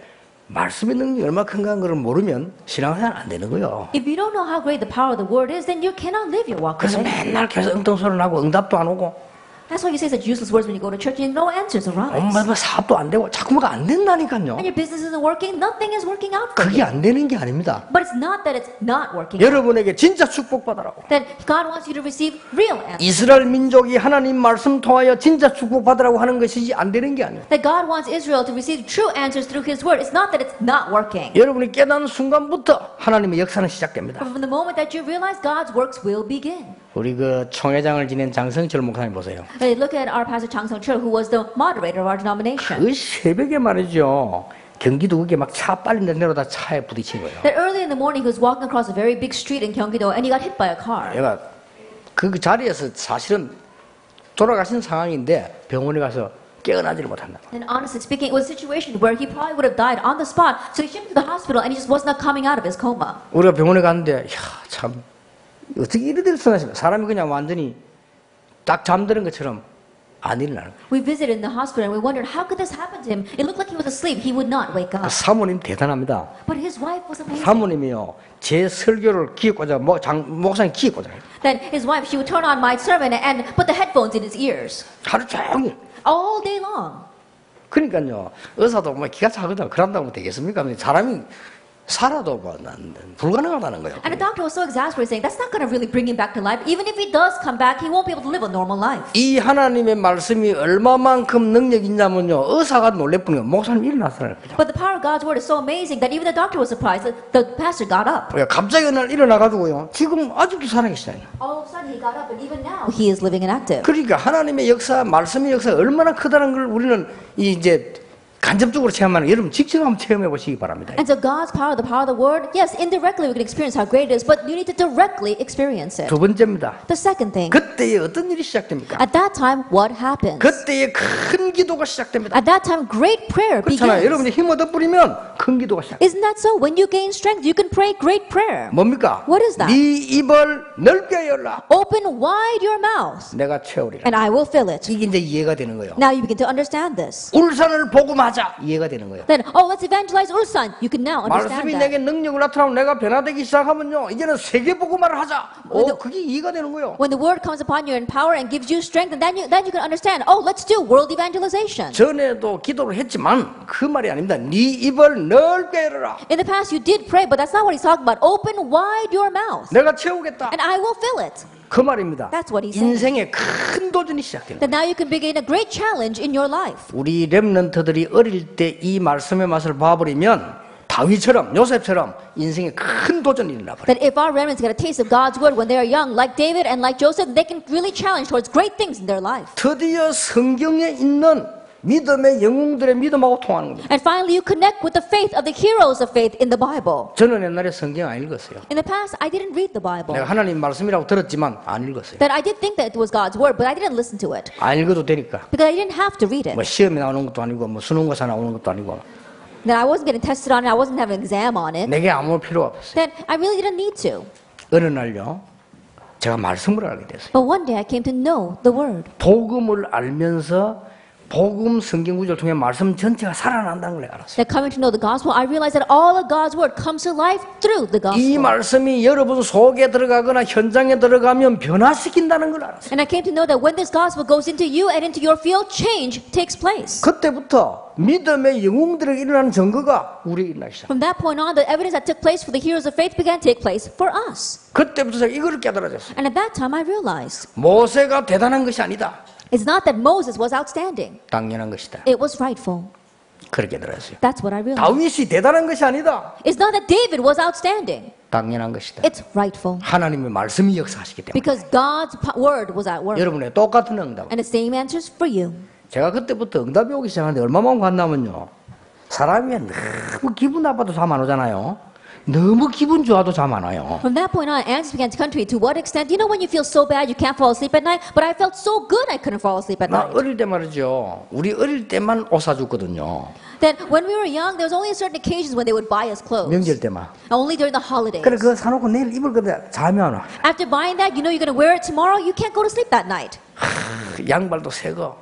[SPEAKER 1] 말씀의 능력이 얼마나 큰가 하는 걸 모르면 신앙생활 안 되는 거예요.
[SPEAKER 2] If you don't know how great the power of the word is, then you cannot live your walk of
[SPEAKER 1] 그래서
[SPEAKER 2] faith.
[SPEAKER 1] 맨날 계속 엉뚱소리 하고 응답도 안 오고
[SPEAKER 2] That's why you say such useless words when you go to church and no answers arise.
[SPEAKER 1] 뭐 사업도 안 되고 자꾸 뭐가 안 된다니까요.
[SPEAKER 2] And your business isn't working, nothing is working out for
[SPEAKER 1] 그게
[SPEAKER 2] you.
[SPEAKER 1] 안 되는 게 아닙니다.
[SPEAKER 2] But it's not that it's not working.
[SPEAKER 1] 여러분에게 진짜 축복받으라고.
[SPEAKER 2] That God wants you to receive real answers.
[SPEAKER 1] 이스라엘 민족이 하나님 말씀 통하여 진짜 축복받으라고 하는 것이지 안 되는 게 아니에요.
[SPEAKER 2] That God wants Israel to receive true answers through His word. It's not that it's not working.
[SPEAKER 1] 여러분이 깨닫는 순간부터 하나님의 역사는 시작됩니다.
[SPEAKER 2] But from the moment that you realize God's works will begin.
[SPEAKER 1] 우리 그 총회장을 지낸 장성철 목사님 보세요.
[SPEAKER 2] Look at our pastor Chang Sung Chul, who was the moderator of our denomination.
[SPEAKER 1] 그 새벽에 말이죠. 경기도 그게 막 차 빨리 내려다 차에 부딪힌 거예요.
[SPEAKER 2] That early in the morning, he was walking across a very big street in Gyeonggi-do, and he got hit by a car.
[SPEAKER 1] 얘가 그 자리에서 사실은 돌아가신 상황인데 병원에 가서 깨어나지를 못한다.
[SPEAKER 2] And honestly speaking, it was a situation where he probably would have died on the spot. So he shipped to the hospital, and he just was not coming out of his coma.
[SPEAKER 1] 우리가 병원에 갔는데 참 어떻게 이래 될 수가 있어요. 사람이 그냥 완전히 딱 잠드는 것처럼 안 일어나는 거예요.
[SPEAKER 2] We visited in the hospital, and we wondered how could this happen to him. It looked like he was asleep. He would not wake up.
[SPEAKER 1] 사모님 대단합니다.
[SPEAKER 2] But his wife was amazing.
[SPEAKER 1] 사모님이요 제 설교를 귀에 꽂아 목사님 귀에 꽂아요.
[SPEAKER 2] That his wife, she would turn on my sermon and put the headphones in his ears
[SPEAKER 1] 하루 종일.
[SPEAKER 2] all day long.
[SPEAKER 1] 그러니까요 의사도 뭐 기가 차거든. 그런다고 되겠습니까? 사람이 살아도 뭐 불가능하다는 거예요.
[SPEAKER 2] And the doctor was so exasperated, saying that's not going to really bring him back to life. Even if he does come back, he won't be able to live a normal life.
[SPEAKER 1] 이 하나님의 말씀이 얼마만큼 능력이 있냐면요 의사가 놀랄 뿐이에요. 목사님 일어났어요.
[SPEAKER 2] But the power of God's word is so amazing that even the doctor was surprised that the pastor got up.
[SPEAKER 1] 갑자기 어느 날 일어나가지고요 지금 아직도 살아계시잖아요.
[SPEAKER 2] All of a sudden he got up, and even now he is living and active.
[SPEAKER 1] 그러니까 하나님의 역사, 말씀의 역사가 얼마나 크다는 걸 우리는 이제 간접적으로 체험하는 여러분 직접 한번 체험해 보시기 바랍니다.
[SPEAKER 2] And so God's power, the power of the word, yes, indirectly we can experience how great it is, but you need to directly experience it.
[SPEAKER 1] 두 번째입니다.
[SPEAKER 2] The second thing,
[SPEAKER 1] 그때에 어떤 일이 시작됩니까?
[SPEAKER 2] at that time, what happens?
[SPEAKER 1] 그때에 큰 기도가 시작됩니다.
[SPEAKER 2] At that time, great prayer
[SPEAKER 1] 그렇잖아요.
[SPEAKER 2] begins.
[SPEAKER 1] 여러분이 힘 얻어 뿌리면 큰 기도가 시작.
[SPEAKER 2] Isn't that so? When you gain strength, you can pray great prayer.
[SPEAKER 1] 뭡니까?
[SPEAKER 2] What is that?
[SPEAKER 1] 네 입을 넓게 열라.
[SPEAKER 2] Open wide your mouth,
[SPEAKER 1] 내가 채우리라.
[SPEAKER 2] and I will fill it.
[SPEAKER 1] 이게 이제 이해가 되는 거예요.
[SPEAKER 2] Now you begin to understand this.
[SPEAKER 1] 울산을 복음하자 이해가 되는 거예요.
[SPEAKER 2] Then, oh, let's evangelize Ulsan. You can now understand
[SPEAKER 1] 말씀이
[SPEAKER 2] that.
[SPEAKER 1] 내게 능력을 나타나고 내가 변화되기 시작하면요 이제는 세계 복음화를 하자. 그게 이해가 되는 거예요.
[SPEAKER 2] When the word comes upon you in power and gives you strength, and then you can understand, oh, let's do world evangelization.
[SPEAKER 1] 전에도 기도를 했지만 그 말이 아닙니다. 네 입을 넓게 열어라.
[SPEAKER 2] In the past, you did pray, but that's not what he's talking about. Open wide your mouth,
[SPEAKER 1] 내가 채우겠다.
[SPEAKER 2] and I will fill it.
[SPEAKER 1] 그 말입니다.
[SPEAKER 2] That's what he's saying.
[SPEAKER 1] 인생의 큰 도전이 시작됩니다.
[SPEAKER 2] That now you can begin a great challenge in your life.
[SPEAKER 1] 우리 렘넌트들이 어릴 때 이 말씀의 맛을 봐버리면 다윗처럼 요셉처럼 인생의 큰 도전이 일어나 버려요.
[SPEAKER 2] That if our remnants get a taste of God's word when they are young, like David and like Joseph, they can really challenge towards great things in their life.
[SPEAKER 1] 드디어 성경에 있는 믿음의 영웅들의 믿음하고 통하는 겁니다.
[SPEAKER 2] And finally, you connect with the faith of the heroes of faith in the Bible.
[SPEAKER 1] 저는 옛날에 성경 안 읽었어요.
[SPEAKER 2] In the past, I didn't read the Bible.
[SPEAKER 1] 내가 하나님 말씀이라고 들었지만 안 읽었어요.
[SPEAKER 2] That I did think that it was God's word, but I didn't listen to it.
[SPEAKER 1] 안 읽어도 되니까.
[SPEAKER 2] Because I didn't have to read it.
[SPEAKER 1] 뭐 시험에 나오는 것도 아니고 뭐 수능고사 나오는 것도 아니고
[SPEAKER 2] That I wasn't getting tested on it, I wasn't having an exam on it.
[SPEAKER 1] 내게 아무 필요가 없어요.
[SPEAKER 2] Then I really didn't need to.
[SPEAKER 1] 어느 날요 제가 말씀을 알게 됐어요.
[SPEAKER 2] But one day I came to know the word.
[SPEAKER 1] 복음을 알면서 복음 성경 구절을 통해 말씀 전체가 살아난다는 걸 알았어요.
[SPEAKER 2] That coming to know the gospel, I realized that all of God's word comes to life through the
[SPEAKER 1] 이
[SPEAKER 2] gospel.
[SPEAKER 1] 말씀이 여러분 속에 들어가거나 현장에 들어가면 변화시킨다는 걸 알았어요.
[SPEAKER 2] And I came to know that when this gospel goes into you and into your field, change takes place.
[SPEAKER 1] 그때부터 믿음의 영웅들에게 일어나는 증거가 우리에게 일어나기 시작.
[SPEAKER 2] From that point on, the evidence that took place for the heroes of faith began to take place for us.
[SPEAKER 1] 그때부터 제가 이걸 깨달아졌어요.
[SPEAKER 2] And at that time, I realized
[SPEAKER 1] 모세가 대단한 것이 아니다.
[SPEAKER 2] it's not that Moses was outstanding.
[SPEAKER 1] 당연한 것이다.
[SPEAKER 2] It was rightful.
[SPEAKER 1] 그렇게 들었어요.
[SPEAKER 2] That's what I realized.
[SPEAKER 1] 다윗이 대단한 것이 아니다.
[SPEAKER 2] It's not that David was outstanding.
[SPEAKER 1] 당연한 것이다.
[SPEAKER 2] It's rightful.
[SPEAKER 1] 하나님의 말씀이 역사하시기 때문에.
[SPEAKER 2] Because God's word was at work.
[SPEAKER 1] 여러분의 똑같은 응답.
[SPEAKER 2] And the same answers for you.
[SPEAKER 1] 제가 그때부터 응답이 오기 시작하는데 얼마만 갔냐면요. 사람이 너무 기분 나빠도 잠 안 오잖아요. 너무 기분 좋아도 잠 안 와요.
[SPEAKER 2] From that point on, answers began to come to me. To what extent? You know when you feel so bad you can't fall asleep at night? But I felt so good I couldn't fall asleep at
[SPEAKER 1] 나
[SPEAKER 2] night.
[SPEAKER 1] 어릴 때 말이죠. 우리 어릴 때만 옷 사줬거든요.
[SPEAKER 2] Then when we were young, there was only certain occasions when they would buy us clothes.
[SPEAKER 1] 명절 때만.
[SPEAKER 2] Only during the holidays.
[SPEAKER 1] 그래 그거 사놓고 내일 입을 건데 잠이 안 와.
[SPEAKER 2] After buying that, you know you're going to wear it tomorrow, you can't go to sleep that night.
[SPEAKER 1] 양발도 새 거.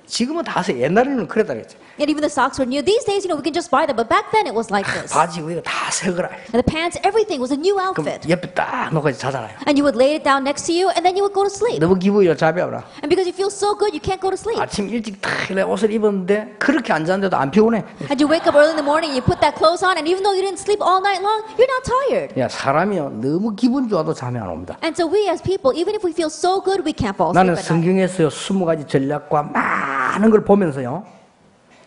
[SPEAKER 1] 지금은 다 새. 옛날에는 그랬다 그랬지.
[SPEAKER 2] And even the socks were new. These days, you know, we can just buy them. But back then, it was like this.
[SPEAKER 1] 바지 위가 다 새 거라.
[SPEAKER 2] And the pants, everything was a new
[SPEAKER 1] 그럼
[SPEAKER 2] outfit.
[SPEAKER 1] 옆에 딱 놓고 자잖아요.
[SPEAKER 2] And you would lay it down next to you, and then you would go to sleep.
[SPEAKER 1] 너무 기분이 잠이 안 와.
[SPEAKER 2] And because you feel so good, you can't go to sleep.
[SPEAKER 1] 아침 일찍 딱 옷을 입었는데 그렇게 앉았는데도 안 피곤해.
[SPEAKER 2] And you wake up early in the morning, you put that clothes on, and even though you didn't sleep all night long, you're not tired.
[SPEAKER 1] 야 사람이요 너무 기분 좋아도 잠이 안 옵니다.
[SPEAKER 2] And so we as people, even if we feel so good, we can't fall asleep
[SPEAKER 1] 나는
[SPEAKER 2] at night.
[SPEAKER 1] 성경에서요 20가지 전략과 많은 걸 보면서요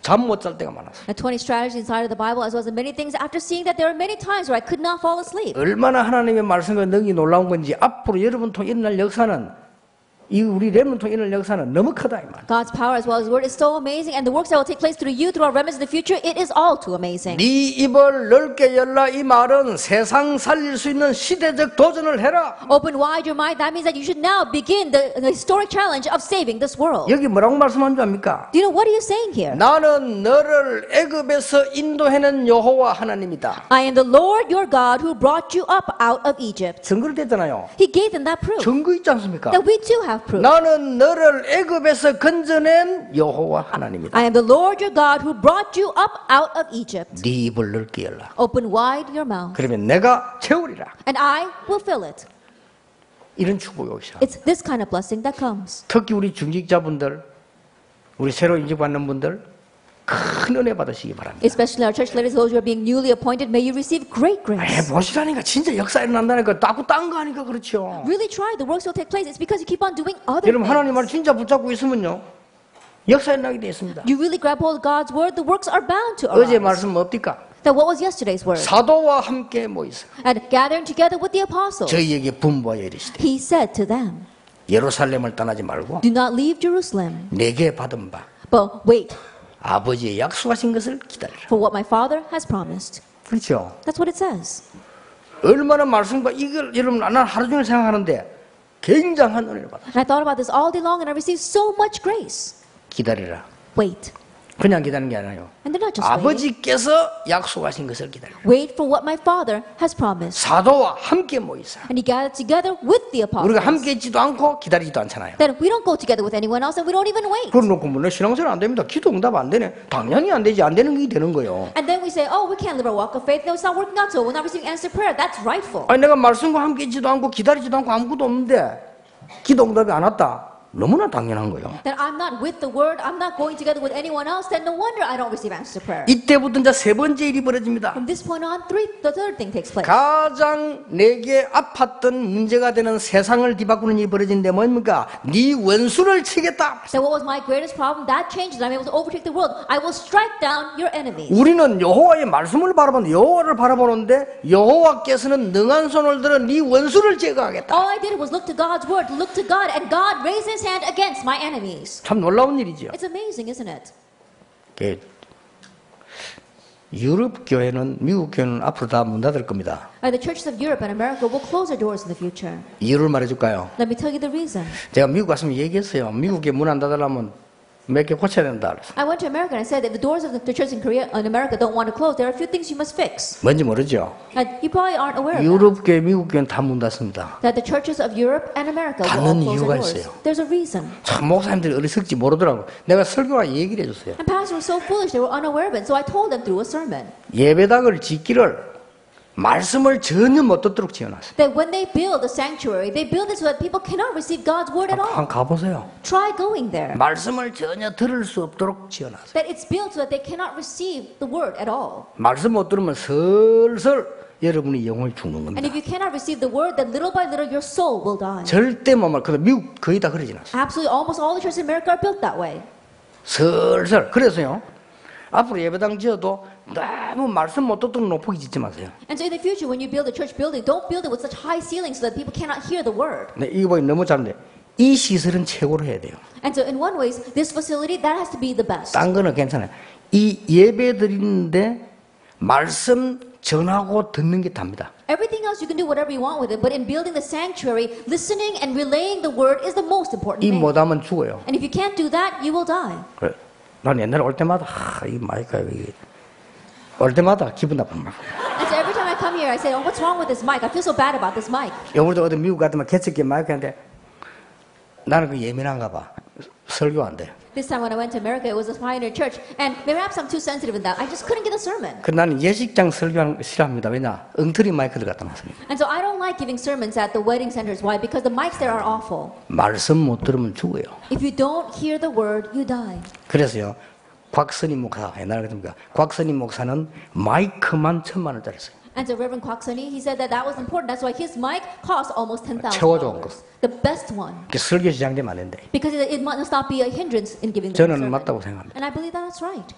[SPEAKER 1] 잠 못 잘 때가 많았어요.
[SPEAKER 2] The 20 strategies inside of the Bible, as well as the many things, after seeing that there are many times where I could not fall asleep.
[SPEAKER 1] 얼마나 하나님의 말씀과 능력이 놀라운 건지 앞으로 여러분 통 일어날 역사는 이 우리 렘넌트 통 일어날 역사는 너무 크다 이 말.
[SPEAKER 2] God's power as well as His word is so amazing, and the works that will take place through you, through our remnants in the future, it is all too amazing.
[SPEAKER 1] 네 입을 넓게 열라 이 말은 세상 살릴 수 있는 시대적 도전을 해라.
[SPEAKER 2] Open wide your mind. That means that you should now begin the historic challenge of saving this world.
[SPEAKER 1] 여기 뭐라고 말씀한 줄 압니까?
[SPEAKER 2] Do you know what are you saying here?
[SPEAKER 1] 나는 너를 애굽에서 인도해낸 여호와 하나님이다.
[SPEAKER 2] I am the Lord your God who brought you up out of Egypt.
[SPEAKER 1] 증거를 댔잖아요.
[SPEAKER 2] He gave them that proof.
[SPEAKER 1] 증거 있지 않습니까?
[SPEAKER 2] That we too have proof.
[SPEAKER 1] 나는 너를 애굽에서 건져낸 여호와 하나님이다.
[SPEAKER 2] I am the Lord your God who brought you up out of Egypt.
[SPEAKER 1] 네 입을 넓게 열라.
[SPEAKER 2] Open wide your mouth,
[SPEAKER 1] 그러면 내가 채우리라.
[SPEAKER 2] and I will fill it.
[SPEAKER 1] 이런 축복이 오기 시작.
[SPEAKER 2] It's this kind of blessing that comes.
[SPEAKER 1] 특히 우리 중직자분들, 우리 새로 인직받는 분들 큰 은혜 받으시기 바랍니다.
[SPEAKER 2] Especially our church leaders, those who are being newly appointed, may you receive great grace.
[SPEAKER 1] 보시라니까 진짜 역사 일어난다니까 자꾸 딴 거 하니까 그렇죠.
[SPEAKER 2] Really try. The works will take place. It's because you keep on doing other
[SPEAKER 1] 여러분 하나님 말
[SPEAKER 2] things.
[SPEAKER 1] 진짜 붙잡고 있으면요 역사 일어나게 돼 있습니다.
[SPEAKER 2] You really grab hold of God's word, the works are bound to
[SPEAKER 1] 어제
[SPEAKER 2] arise.
[SPEAKER 1] 말씀 뭡니까?
[SPEAKER 2] That what was yesterday's word?
[SPEAKER 1] 사도와 함께 모이서
[SPEAKER 2] And gathering together with the apostles,
[SPEAKER 1] 저희에게 분부하여 이르시되
[SPEAKER 2] he said to them,
[SPEAKER 1] 예루살렘을 떠나지 말고
[SPEAKER 2] do not leave Jerusalem,
[SPEAKER 1] 내게 받은 바
[SPEAKER 2] but wait
[SPEAKER 1] 아버지의 약속하신 것을 기다리라.
[SPEAKER 2] for what my Father has promised.
[SPEAKER 1] 그렇죠.
[SPEAKER 2] That's what it says.
[SPEAKER 1] 얼마나 말씀과 이걸 여러분 난 하루 종일 생각하는데 굉장한 은혜를 받아.
[SPEAKER 2] And I thought about this all day long, and I received so much grace.
[SPEAKER 1] 기다리라.
[SPEAKER 2] Wait.
[SPEAKER 1] 그냥 기다리는 게 아니에요.
[SPEAKER 2] And they're not just waiting.
[SPEAKER 1] 아버지께서 약속하신 것을 기다리라.
[SPEAKER 2] Wait for what my Father has promised.
[SPEAKER 1] 사도와 함께 모이사.
[SPEAKER 2] And he gathered together with the
[SPEAKER 1] 우리가
[SPEAKER 2] apostles.
[SPEAKER 1] 함께 있지도 않고 기다리지도 않잖아요.
[SPEAKER 2] Then we don't go together with anyone else, and we don't even wait.
[SPEAKER 1] 그러놓고 뭐내 신앙생활 안 됩니다. 기도 응답 안 되네. 당연히 안 되지. 안 되는 게 되는 거예요.
[SPEAKER 2] And then we say, oh, we can't live our walk of faith. No, it's not working out so. We're not receiving answered prayer. That's rightful.
[SPEAKER 1] 아니 내가 말씀과 함께 있지도 않고 기다리지도 않고 아무것도 없는데 기도 응답이 안 왔다. 너무나 당연한 거예요.
[SPEAKER 2] That I'm not with the word, I'm not going together with anyone else, then no wonder I don't receive answer to prayer.
[SPEAKER 1] 이때부터 이제 세 번째 일이 벌어집니다.
[SPEAKER 2] From this point on, the third thing takes place.
[SPEAKER 1] 가장 내게 아팠던 문제가 되는 세상을 뒤바꾸는 일이 벌어지는데 뭡니까? 네 원수를 치겠다.
[SPEAKER 2] So what was my greatest problem? That changed. I'm able to overtake the world. I will strike down your enemies.
[SPEAKER 1] 우리는 여호와의 말씀을 바라보는 여호와를 바라보는데 여호와께서는 능한 손을 들어 네 원수를 제거하겠다.
[SPEAKER 2] All I did was look to God's word, look to God, and God raised his hand against my enemies.
[SPEAKER 1] 참 놀라운 일이죠.
[SPEAKER 2] It's amazing, isn't it?
[SPEAKER 1] 유럽 교회는 미국 교회는 앞으로 다 문 닫을 겁니다.
[SPEAKER 2] The churches of Europe and America will close their doors in the future.
[SPEAKER 1] 이유를 말해줄까요?
[SPEAKER 2] Let me tell you the reason.
[SPEAKER 1] 제가 미국 갔으면 얘기했어요. 미국에 문 안 닫으려면 몇 개 고쳐야 된다. 그래서.
[SPEAKER 2] I went to America and I said that the doors of the churches in Korea and America don't want to close. There are a few things you must fix.
[SPEAKER 1] 뭔지 모르죠?
[SPEAKER 2] And you probably aren't aware of
[SPEAKER 1] 유럽 교회, 미국 교회는 다 문 닫습니다.
[SPEAKER 2] that the churches of Europe and America will all
[SPEAKER 1] 닫는
[SPEAKER 2] close
[SPEAKER 1] 이유가
[SPEAKER 2] their doors.
[SPEAKER 1] 있어요.
[SPEAKER 2] There's a reason.
[SPEAKER 1] 참 목사님들이 어리석지 모르더라고. 내가 설교와 얘기를 해줬어요.
[SPEAKER 2] And pastors were so foolish, they were unaware of it. So I told them through a sermon
[SPEAKER 1] 예배당을 짓기를 말씀을 전혀 못 듣도록 지어놨어요.
[SPEAKER 2] that when they build a sanctuary, they build it so that people cannot receive God's word at all.
[SPEAKER 1] 한번 가보세요.
[SPEAKER 2] Try going there.
[SPEAKER 1] 말씀을 전혀 들을 수 없도록 지어놨어요.
[SPEAKER 2] That it's built so that they cannot receive the word at all.
[SPEAKER 1] 말씀 못 들으면 슬슬 여러분이 영혼이 죽는
[SPEAKER 2] And
[SPEAKER 1] 겁니다.
[SPEAKER 2] if you cannot receive the word, then little by little your soul will die.
[SPEAKER 1] 절대 못 말. 근데 미국 거의 다 그러지 않았어요.
[SPEAKER 2] Absolutely, almost all the churches in America are built that way.
[SPEAKER 1] 슬슬. 그래서요. 앞으로 예배당 지어도 너무 말씀 못 듣도록 높게 짓지 마세요.
[SPEAKER 2] And so in the future, when you build a church building, don't build it with such high ceilings so that people cannot hear the word.
[SPEAKER 1] 네, 이거 보기 너무 잘한데 이 시설은 최고로 해야 돼요.
[SPEAKER 2] And so in one ways, this facility, that has to be the best.
[SPEAKER 1] 딴 거는 괜찮아요. 이 예배 드리는데 말씀 전하고 듣는 게 답니다.
[SPEAKER 2] Everything else you can do whatever you want with it, but in building the sanctuary, listening and relaying the word is the most important
[SPEAKER 1] 이
[SPEAKER 2] thing.
[SPEAKER 1] 못하면 죽어요.
[SPEAKER 2] And if you can't do that, you will die.
[SPEAKER 1] 그래. 난 옛날에 올 때마다 이 마이크가 이게 올 때마다 기분 나쁜 말.
[SPEAKER 2] And so every time I come here, I say, oh, what's wrong with this mic? I feel so bad about this mic.
[SPEAKER 1] 여기도 어디 미국 갔더만 개척기 마이크인데 나는 그 예민한가 봐. 설교 안 돼.
[SPEAKER 2] This time when I went to America, it was a pioneer church, and perhaps I'm too sensitive in that. I just couldn't get a sermon.
[SPEAKER 1] 그 나는 예식장 설교하는 거 싫어합니다. 왜냐? 엉터리 마이크들 갖다 놨으니까.
[SPEAKER 2] And so I don't like giving sermons at the wedding centers. Why? Because the mics there are awful.
[SPEAKER 1] 말씀 못 들으면 죽어요.
[SPEAKER 2] If you don't hear the word, you die.
[SPEAKER 1] 그래서요. 곽선임 목사 옛날에 그랬습니까? 곽선임 목사는 마이크만 1,000,000원짜리 써요.
[SPEAKER 2] And so Reverend Kwak Sunny, he said that that was important. That's why his mic cost almost $10,000.
[SPEAKER 1] 최고 좋은 거.
[SPEAKER 2] The best one.
[SPEAKER 1] 그 설교 시장되면 안 된대.
[SPEAKER 2] Because it must not be a hindrance in giving the
[SPEAKER 1] 저는
[SPEAKER 2] sermon.
[SPEAKER 1] 맞다고 생각합니다.
[SPEAKER 2] And I believe that that's right.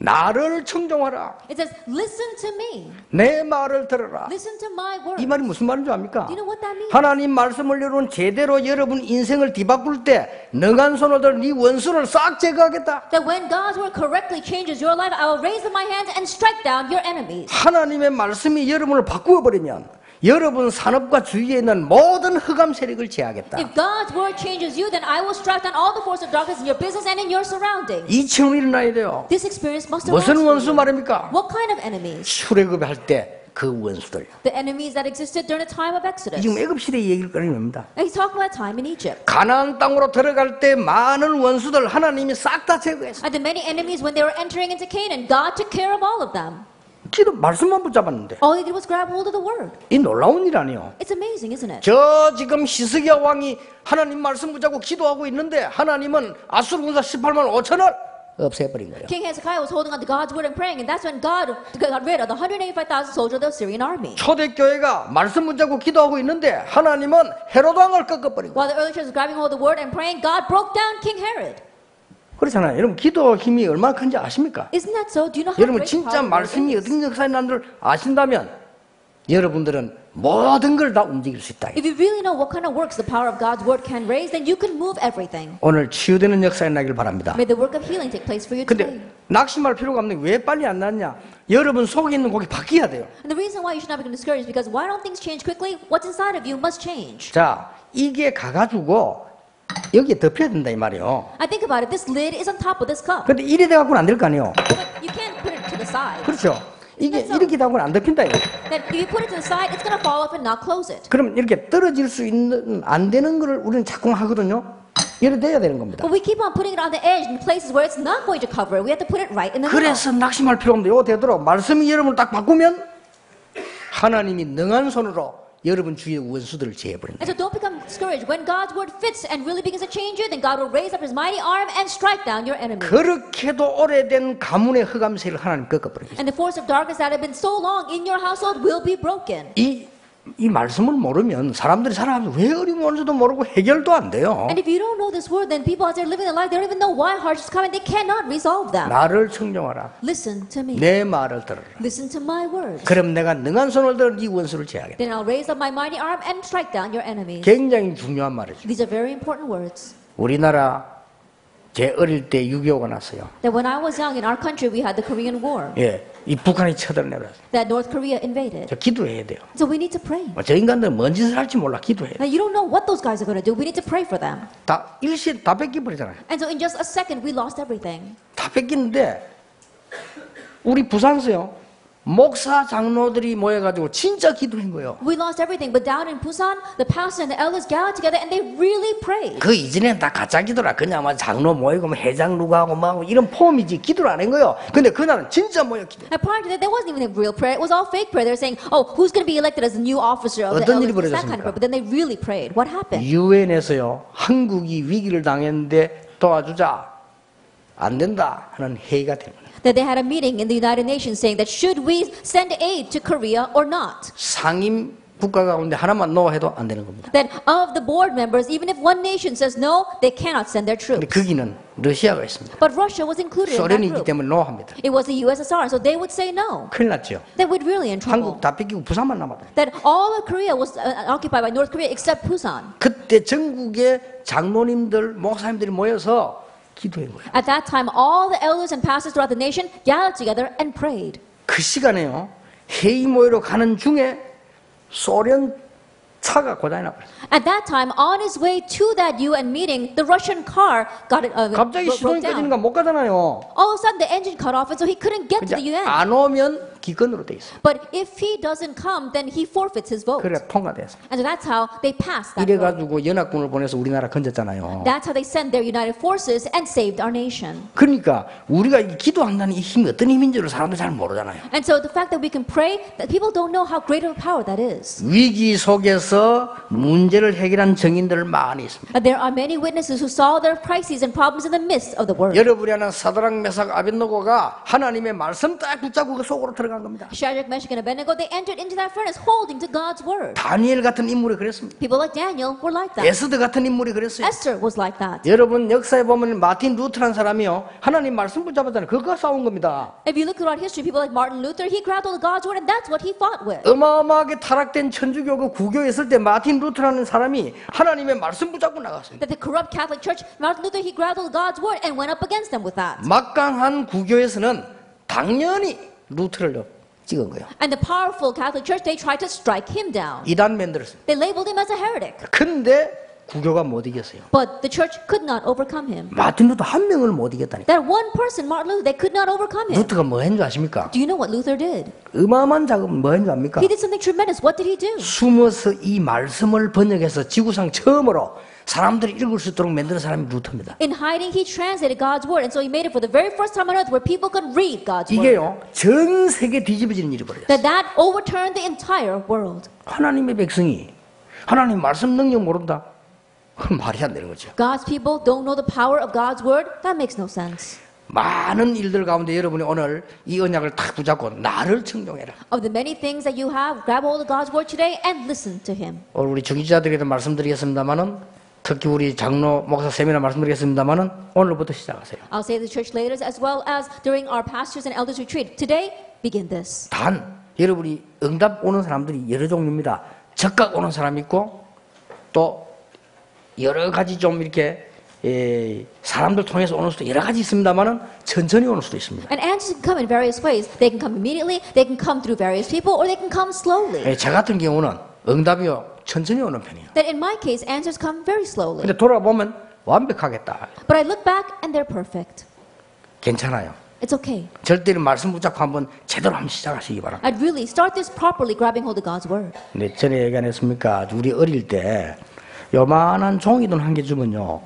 [SPEAKER 1] 나를 청종하라.
[SPEAKER 2] It says, listen to me.
[SPEAKER 1] 내 말을 들어라.
[SPEAKER 2] Listen to my word.
[SPEAKER 1] 이 말이 무슨 말인 줄 압니까?
[SPEAKER 2] Do you know what that means?
[SPEAKER 1] 하나님 말씀을 여러분 제대로 여러분 인생을 뒤바꿀 때 능한 손을 들 네 원수를 싹 제거하겠다.
[SPEAKER 2] That when God's word correctly changes your life, I will raise up my hands and strike down your enemies.
[SPEAKER 1] 하나님의 말씀이 여러분을 바꾸어 버리면 여러분 산업과 주위에 있는 모든 흑암 세력을 제하겠다.
[SPEAKER 2] If God's word changes you, then I will strike down all the force of darkness in your business and in your surroundings.
[SPEAKER 1] 이 체험이 일어나야 돼요.
[SPEAKER 2] This experience must arise
[SPEAKER 1] 무슨
[SPEAKER 2] for
[SPEAKER 1] 원수
[SPEAKER 2] you.
[SPEAKER 1] 말입니까?
[SPEAKER 2] What kind of enemies?
[SPEAKER 1] 출애굽 할때 그 원수들.
[SPEAKER 2] The enemies that existed during the time of Exodus.
[SPEAKER 1] 지금 애굽 시대 얘기를 꺼내는 겁니다.
[SPEAKER 2] And he's talking about time in Egypt.
[SPEAKER 1] 가나안 땅으로 들어갈 때 많은 원수들 하나님이 싹 다 제거했어요.
[SPEAKER 2] And the many enemies when they were entering into Canaan, God took care of all of them.
[SPEAKER 1] 기도 말씀만 붙잡았는데
[SPEAKER 2] All he did was grab hold of the word.
[SPEAKER 1] 이 놀라운 일 아니에요.
[SPEAKER 2] It's amazing, isn't it?
[SPEAKER 1] 저 지금 히스기야 왕이 하나님 말씀 붙잡고 기도하고 있는데 하나님은 아수르 군사 18만 5천을 없애버린 거예요.
[SPEAKER 2] King Hezekiah was holding on to God's word and praying, and that's when God got rid of the 185,000 soldiers of the Syrian army.
[SPEAKER 1] 초대교회가 말씀 붙잡고 기도하고 있는데 하나님은 헤로드 왕을 꺾어버린 거예요.
[SPEAKER 2] While the early church was grabbing hold of the word and praying, God broke down King Herod.
[SPEAKER 1] 그렇잖아요. 여러분 기도 힘이 얼마나 큰지 아십니까?
[SPEAKER 2] Isn't that so? Do you know how
[SPEAKER 1] 여러분
[SPEAKER 2] great the
[SPEAKER 1] 진짜
[SPEAKER 2] power of
[SPEAKER 1] 말씀이
[SPEAKER 2] word is?
[SPEAKER 1] 어떤 역사에 나는 줄 아신다면 여러분들은 모든 걸 다 움직일 수 있다.
[SPEAKER 2] If you really know what kind of works the power of God's word can raise, then you can move everything.
[SPEAKER 1] 오늘 치유되는 역사에 나길 바랍니다.
[SPEAKER 2] May the work of healing take place for you today.
[SPEAKER 1] 근데 낙심할 필요가 없는 게 왜 빨리 안 났냐? 여러분 속에 있는 곡이 바뀌어야 돼요.
[SPEAKER 2] And the reason why you should not become discouraged is because why don't things change quickly? What's inside of you must change.
[SPEAKER 1] 자, 이게 가가지고 여기에 덮여야 된다 이 말이에요.
[SPEAKER 2] I think about it. This lid is on top of this cup.
[SPEAKER 1] 근데 이래 돼갖고는 안 될 거 아니에요.
[SPEAKER 2] But you can't put it to the side.
[SPEAKER 1] 그렇죠? 이게 이렇게 돼갖고는 안 덮인다 이거.
[SPEAKER 2] That if you put it to the side, it's going to fall off and not close it.
[SPEAKER 1] 그럼 이렇게 떨어질 수 있는 안 되는 거를 우리는 자꾸 하거든요. 이래 돼야 되는 겁니다.
[SPEAKER 2] But we keep on putting it on the edge in places where it's not going to cover it. We have to put it right in the middle.
[SPEAKER 1] 그래서 낙심할 필요 없는데 이거 되도록 말씀이 여러분을 딱 바꾸면 하나님이 능한 손으로 여러분 주위의 원수들을 제해버린다.
[SPEAKER 2] And so don't become discouraged. When God's word fits and really begins to change you, then God will raise up his mighty arm and strike down your enemy.
[SPEAKER 1] 그렇게도 오래된 가문의 흑암세를 하나님 꺾어버리겠습니다.
[SPEAKER 2] And the force of darkness that have been so long in your household will be broken.
[SPEAKER 1] 이 말씀을 모르면 사람들이 살아가면서 왜 어려움이 오는지도 모르고 해결도 안 돼요.
[SPEAKER 2] And if you don't know this word, then people as they're living their life, they don't even know why hardships come and they cannot resolve them.
[SPEAKER 1] 나를 청정하라.
[SPEAKER 2] Listen to me.
[SPEAKER 1] 내 말을 들어라.
[SPEAKER 2] Listen to my words.
[SPEAKER 1] 그럼 내가 능한 손을 들어 네 원수를 제하겠다.
[SPEAKER 2] Then I'll raise up my mighty arm and strike down your enemies.
[SPEAKER 1] 굉장히 중요한 말이죠.
[SPEAKER 2] These are very important words.
[SPEAKER 1] 우리나라 제 어릴 때 6.25가 났어요.
[SPEAKER 2] That when I was young in our country, we had the Korean War.
[SPEAKER 1] 예, 이 북한이 쳐들어내라.
[SPEAKER 2] That North Korea invaded.
[SPEAKER 1] 저 기도해야 돼요.
[SPEAKER 2] So we need to pray.
[SPEAKER 1] 저 인간들은 뭔 짓을 할지 몰라. 기도해야 돼.
[SPEAKER 2] Now you don't know what those guys are going to do. We need to pray for them.
[SPEAKER 1] 다 일시에 다 뺏겨버리잖아요.
[SPEAKER 2] And so in just a second, we lost everything.
[SPEAKER 1] 다 뺏기는데 우리 부산서요. 목사 장로들이 모여가지고 진짜 기도한 거예요.
[SPEAKER 2] We lost everything. But down in Busan, the pastors and the elders gathered together and they really prayed.
[SPEAKER 1] 그 이전에는 다 가짜 기도라. 그냥 막 장로 모이고 뭐 회장 누가 하고 막 이런 폼이지 기도를 안 한 거예요. 근데 그날은 진짜 모여 기도.
[SPEAKER 2] And prior to that, there wasn't even a real prayer. It was all fake prayer. They were saying, "Oh, who's going to be elected as the new officer of the
[SPEAKER 1] 어떤 일이
[SPEAKER 2] elders?" That kind of
[SPEAKER 1] 벌어졌습니까?
[SPEAKER 2] prayer. But then they really prayed. What happened?
[SPEAKER 1] 유엔에서요. 한국이 위기를 당했는데 도와주자. 안 된다 하는 회의가 된 거예요.
[SPEAKER 2] That they had a meeting in the United Nations saying that should we send aid to Korea or not?
[SPEAKER 1] 상임 국가 가운데 하나만 노 해도 안 되는 겁니다.
[SPEAKER 2] That of the board members, even if one nation says no, they cannot send their
[SPEAKER 1] 근데
[SPEAKER 2] troops.
[SPEAKER 1] 거기는 러시아가 있습니다.
[SPEAKER 2] But Russia was included in
[SPEAKER 1] 소련이
[SPEAKER 2] that
[SPEAKER 1] 있기
[SPEAKER 2] group.
[SPEAKER 1] 때문에 노 합니다.
[SPEAKER 2] It was the USSR, so they would say no.
[SPEAKER 1] 큰일 났죠.
[SPEAKER 2] They would really in trouble.
[SPEAKER 1] 한국 다 뺏기고 부산만 남았다.
[SPEAKER 2] That all of Korea was occupied by North Korea except Busan.
[SPEAKER 1] 그때 전국의 장로님들, 목사님들이 모여서 기도한 거예요.
[SPEAKER 2] At that time, all the elders and pastors throughout the nation gathered together and prayed.
[SPEAKER 1] 그 시간에요. 회의 모이러 가는 중에 소련 차가 고장이 나버렸어요.
[SPEAKER 2] At that time, on his way to that UN meeting, the Russian car
[SPEAKER 1] 갑자기
[SPEAKER 2] broke
[SPEAKER 1] 시동이
[SPEAKER 2] down.
[SPEAKER 1] 꺼지니까 못 가잖아요.
[SPEAKER 2] All of a sudden, the engine cut off, and so he couldn't get to the
[SPEAKER 1] 이제
[SPEAKER 2] UN.
[SPEAKER 1] 안 오면 기권으로 돼 있어요.
[SPEAKER 2] But if he doesn't come, then he forfeits his vote.
[SPEAKER 1] 그래 통과됐어요.
[SPEAKER 2] And so that's how they passed that vote.
[SPEAKER 1] 이래가지고 연합군을 보내서 우리나라 건졌잖아요.
[SPEAKER 2] That's how they sent their united forces and saved our nation.
[SPEAKER 1] 그러니까 우리가 이 기도한다는 이 힘이 어떤 힘인 줄 사람들 잘 모르잖아요.
[SPEAKER 2] And so the fact that we can pray, that people don't know how great of a power that is.
[SPEAKER 1] 위기 속에서 문제를 해결한 증인들 많이 있습니다.
[SPEAKER 2] There are many witnesses who saw their crises and problems in the midst of the word.
[SPEAKER 1] 여러분이 아는 사드락 메삭 아벳느고가 하나님의 말씀 딱 붙잡고 그 속으로 들어간 겁니다.
[SPEAKER 2] Shadrach, Meshach, and Abednego, they entered into that furnace holding to God's word.
[SPEAKER 1] 다니엘 같은 인물이 그랬습니다.
[SPEAKER 2] People like Daniel were like that.
[SPEAKER 1] 에스더 같은 인물이 그랬어요.
[SPEAKER 2] Esther was like that.
[SPEAKER 1] 여러분 역사에 보면 마틴 루터라는 사람이요 하나님 말씀 붙잡았잖아요. 그거 싸운 겁니다.
[SPEAKER 2] If you look throughout history, people like Martin Luther, he grabbed hold of God's word, and that's what he fought with.
[SPEAKER 1] 어마어마하게 타락된 천주교 그 구교에 있을 때 마틴 루터라는 사람이 하나님의 말씀 붙잡고 나갔어요.
[SPEAKER 2] That the corrupt Catholic Church, Martin Luther, he grabbed hold of God's word and went up against them with that.
[SPEAKER 1] 막강한 구교에서는 당연히 루터를 찍은 거예요.
[SPEAKER 2] And the powerful Catholic Church, they tried to strike him down.
[SPEAKER 1] 이단 만들었어요.
[SPEAKER 2] They labeled him as a heretic.
[SPEAKER 1] 근데 구교가 못 이겼어요.
[SPEAKER 2] But the church could not overcome him.
[SPEAKER 1] 마틴 루터 한 명을 못 이겼다니까.
[SPEAKER 2] That one person, Martin Luther, they could not overcome him.
[SPEAKER 1] 루터가 뭐 했는 줄 아십니까?
[SPEAKER 2] Do you know what Luther did?
[SPEAKER 1] 어마어마한 작업은 뭐 했는 줄 압니까?
[SPEAKER 2] He did something tremendous. What did he do?
[SPEAKER 1] 숨어서 이 말씀을 번역해서 지구상 처음으로 사람들이 읽을 수 있도록 만드는 사람이 루터입니다.
[SPEAKER 2] In hiding, he translated God's word, and so he made it for the very first time on earth where people could read God's word.
[SPEAKER 1] 이게요 전 세계 뒤집어지는 일이 벌어졌어요.
[SPEAKER 2] That overturned the entire world.
[SPEAKER 1] 하나님의 백성이 하나님 말씀 능력 모른다? 그건 말이 안 되는 거죠.
[SPEAKER 2] God's people don't know the power of God's word. That makes no sense.
[SPEAKER 1] 많은 일들 가운데 여러분이 오늘 이 언약을 탁 붙잡고 나를 청종해라.
[SPEAKER 2] Of the many things that you have, grab hold of God's word today and listen to Him.
[SPEAKER 1] 오늘 우리 중지자들에게도 말씀드리겠습니다만은 특히 우리 장로 목사 세미나 말씀드리겠습니다만은 오늘부터 시작하세요.
[SPEAKER 2] I'll say to the church leaders as well as during our pastors and elders retreat. Today, begin this.
[SPEAKER 1] 단 여러분이 응답 오는 사람들이 여러 종류입니다. 적각 오는 사람이 있고 또 여러 가지 좀 이렇게 사람들 통해서 오는 수도 여러 가지 있습니다만은 천천히 오는 수도 있습니다.
[SPEAKER 2] And answers can come in various ways. They can come immediately, they can come through various people, or they can come slowly.
[SPEAKER 1] 저 같은 경우는 응답이요 천천히 오는 편이에요.
[SPEAKER 2] That in my case, answers come very slowly.
[SPEAKER 1] 근데 돌아보면 완벽하겠다.
[SPEAKER 2] But I look back and they're perfect.
[SPEAKER 1] 괜찮아요.
[SPEAKER 2] It's okay.
[SPEAKER 1] 절대로 말씀 붙잡고 한번 제대로 한번 시작하시기 바랍니다.
[SPEAKER 2] I'd really start this properly, grabbing hold of God's word.
[SPEAKER 1] 근데 전에 얘기 안 했습니까? 우리 어릴 때 요만한 종이돈 한 개 주면요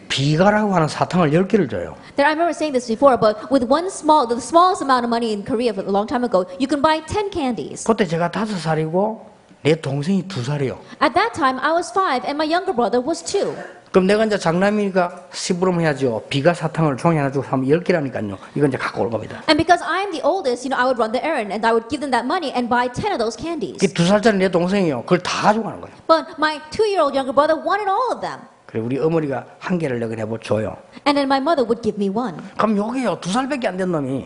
[SPEAKER 1] 비가라고 하는 사탕을 10개를 줘요.
[SPEAKER 2] There, I remember saying this before, but with the smallest amount of money in Korea a long time ago, you can buy 10 candies.
[SPEAKER 1] 그때 제가 5살이고 내 동생이 2살이요.
[SPEAKER 2] At that time, I was 5 and my younger brother was 2.
[SPEAKER 1] 그럼 내가 이제 장남이니까 시부름 해야죠. 비가 사탕을 종이 하나 주고 사면 10개라니까요. 이건 이제 갖고 올 겁니다.
[SPEAKER 2] And because I'm the oldest, I would run the errand and I would give them that money and buy 10 of those candies.
[SPEAKER 1] 그 2살짜리 내 동생이요. 그걸 다 가지고 가는 거예요.
[SPEAKER 2] But my 2-year-old younger brother wanted all of them.
[SPEAKER 1] 그래 우리 어머니가 한 개를 내가 내보 줘요.
[SPEAKER 2] And then my mother would give me one.
[SPEAKER 1] 그럼 요게요 2살밖에 안 된 놈이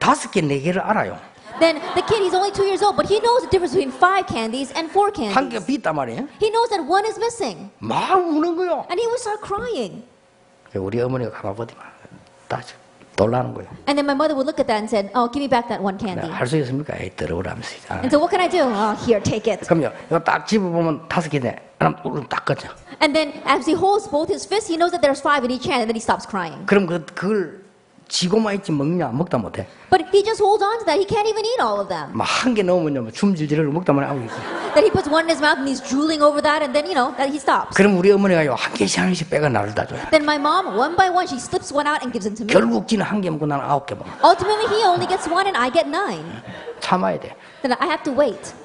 [SPEAKER 1] 5개, 4개를 알아요.
[SPEAKER 2] Then the kid, he's only 2 years old, but he knows the difference between 5 candies and 4
[SPEAKER 1] 한 개
[SPEAKER 2] candies.
[SPEAKER 1] 비있단 말이에요.
[SPEAKER 2] He knows that one is missing.
[SPEAKER 1] 막 우는 거요.
[SPEAKER 2] And he would start crying.
[SPEAKER 1] 우리 어머니가 가만 보더만 딱 놀라는 거예요.
[SPEAKER 2] And then my mother would look at that and said, "Oh, give me back that one candy."
[SPEAKER 1] 할 수 있습니까? 에이, 더러우라면서.
[SPEAKER 2] And so what can I do? Oh, here, take it.
[SPEAKER 1] 그럼요. 이거 딱 집어보면 5개네. 그럼 우르르 딱 꺼져.
[SPEAKER 2] And then as he holds both his fists, he knows that there's 5 in each hand, and then he stops crying.
[SPEAKER 1] 그럼 그걸 지고만 있지 먹냐? 먹다 못해.
[SPEAKER 2] But he just holds on to that. He can't even eat all of them.
[SPEAKER 1] 막 한 개 넣으면요, 줌질질을 먹다 보면 아우.
[SPEAKER 2] That he puts one in his mouth and he's drooling over that, and then that he stops.
[SPEAKER 1] 그럼 우리 어머니가요, 한 개씩 빼가 나를 다 줘요.
[SPEAKER 2] Then my mom, one by one, she slips one out and gives them to me.
[SPEAKER 1] 결국 지는 한 개 먹고 나는 9개 먹어.
[SPEAKER 2] Ultimately, he only gets 1 and I get 9.
[SPEAKER 1] 참아야 돼.
[SPEAKER 2] Then I have to wait.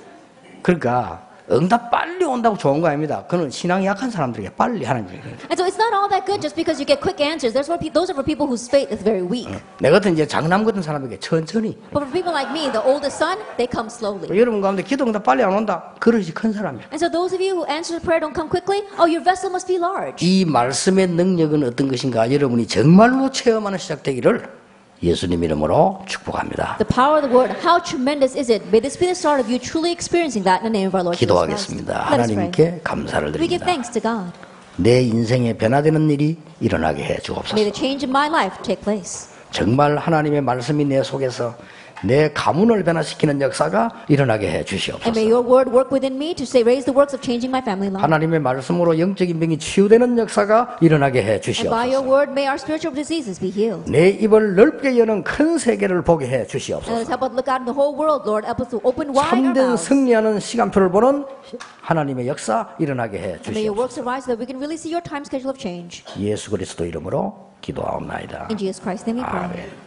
[SPEAKER 1] 그러니까 응답 빨리 온다고 좋은 거 아닙니다. 그는 신앙이 약한 사람들에게 빨리 하는 거예요.
[SPEAKER 2] And so it's not all that good just because you get quick answers. Those are for people whose faith is very weak.
[SPEAKER 1] 내 같은 이제 장남 같은 사람에게 천천히.
[SPEAKER 2] But for people like me, the oldest son, they come slowly.
[SPEAKER 1] 여러분 가운데 기도 응답 빨리 안 온다. 그릇이 큰 사람이야.
[SPEAKER 2] And so those of you who answer the prayer don't come quickly, oh, your vessel must be large.
[SPEAKER 1] 이 말씀의 능력은 어떤 것인가 여러분이 정말로 체험하는 시작되기를 예수님 이름으로 축복합니다.
[SPEAKER 2] The power of the word, how tremendous is it? May this be the start of you truly experiencing that in the name of our Lord Jesus Christ.
[SPEAKER 1] 기도하겠습니다.
[SPEAKER 2] Let us pray.
[SPEAKER 1] 하나님께 감사를
[SPEAKER 2] We give
[SPEAKER 1] 드립니다.
[SPEAKER 2] thanks to God.
[SPEAKER 1] 내 인생에 변화되는 일이 일어나게 해
[SPEAKER 2] May
[SPEAKER 1] 주옵소서.
[SPEAKER 2] the change in my life take place.
[SPEAKER 1] 정말 하나님의 말씀이 내 속에서 내 가문을 변화시키는 역사가 일어나게 해
[SPEAKER 2] And may
[SPEAKER 1] 주시옵소서.
[SPEAKER 2] your word work within me to raise the works of changing my family life.
[SPEAKER 1] 하나님의 말씀으로 영적인 병이 치유되는 역사가 일어나게 해
[SPEAKER 2] And by your
[SPEAKER 1] 주시옵소서.
[SPEAKER 2] word, may our spiritual diseases be healed.
[SPEAKER 1] 내 입을 넓게 여는 큰 세계를 보게 해
[SPEAKER 2] And
[SPEAKER 1] 주시옵소서.
[SPEAKER 2] let's help us look out in the whole world, Lord. Help us to open wide our
[SPEAKER 1] 참된
[SPEAKER 2] mouths.
[SPEAKER 1] 승리하는 시간표를 보는 하나님의 역사 일어나게 해
[SPEAKER 2] And may your
[SPEAKER 1] 주시옵소서.
[SPEAKER 2] works arise so that we can really see your time schedule of change.
[SPEAKER 1] 예수 그리스도 이름으로 기도하옵나이다.
[SPEAKER 2] In Jesus Christ's name we pray.
[SPEAKER 1] 아멘.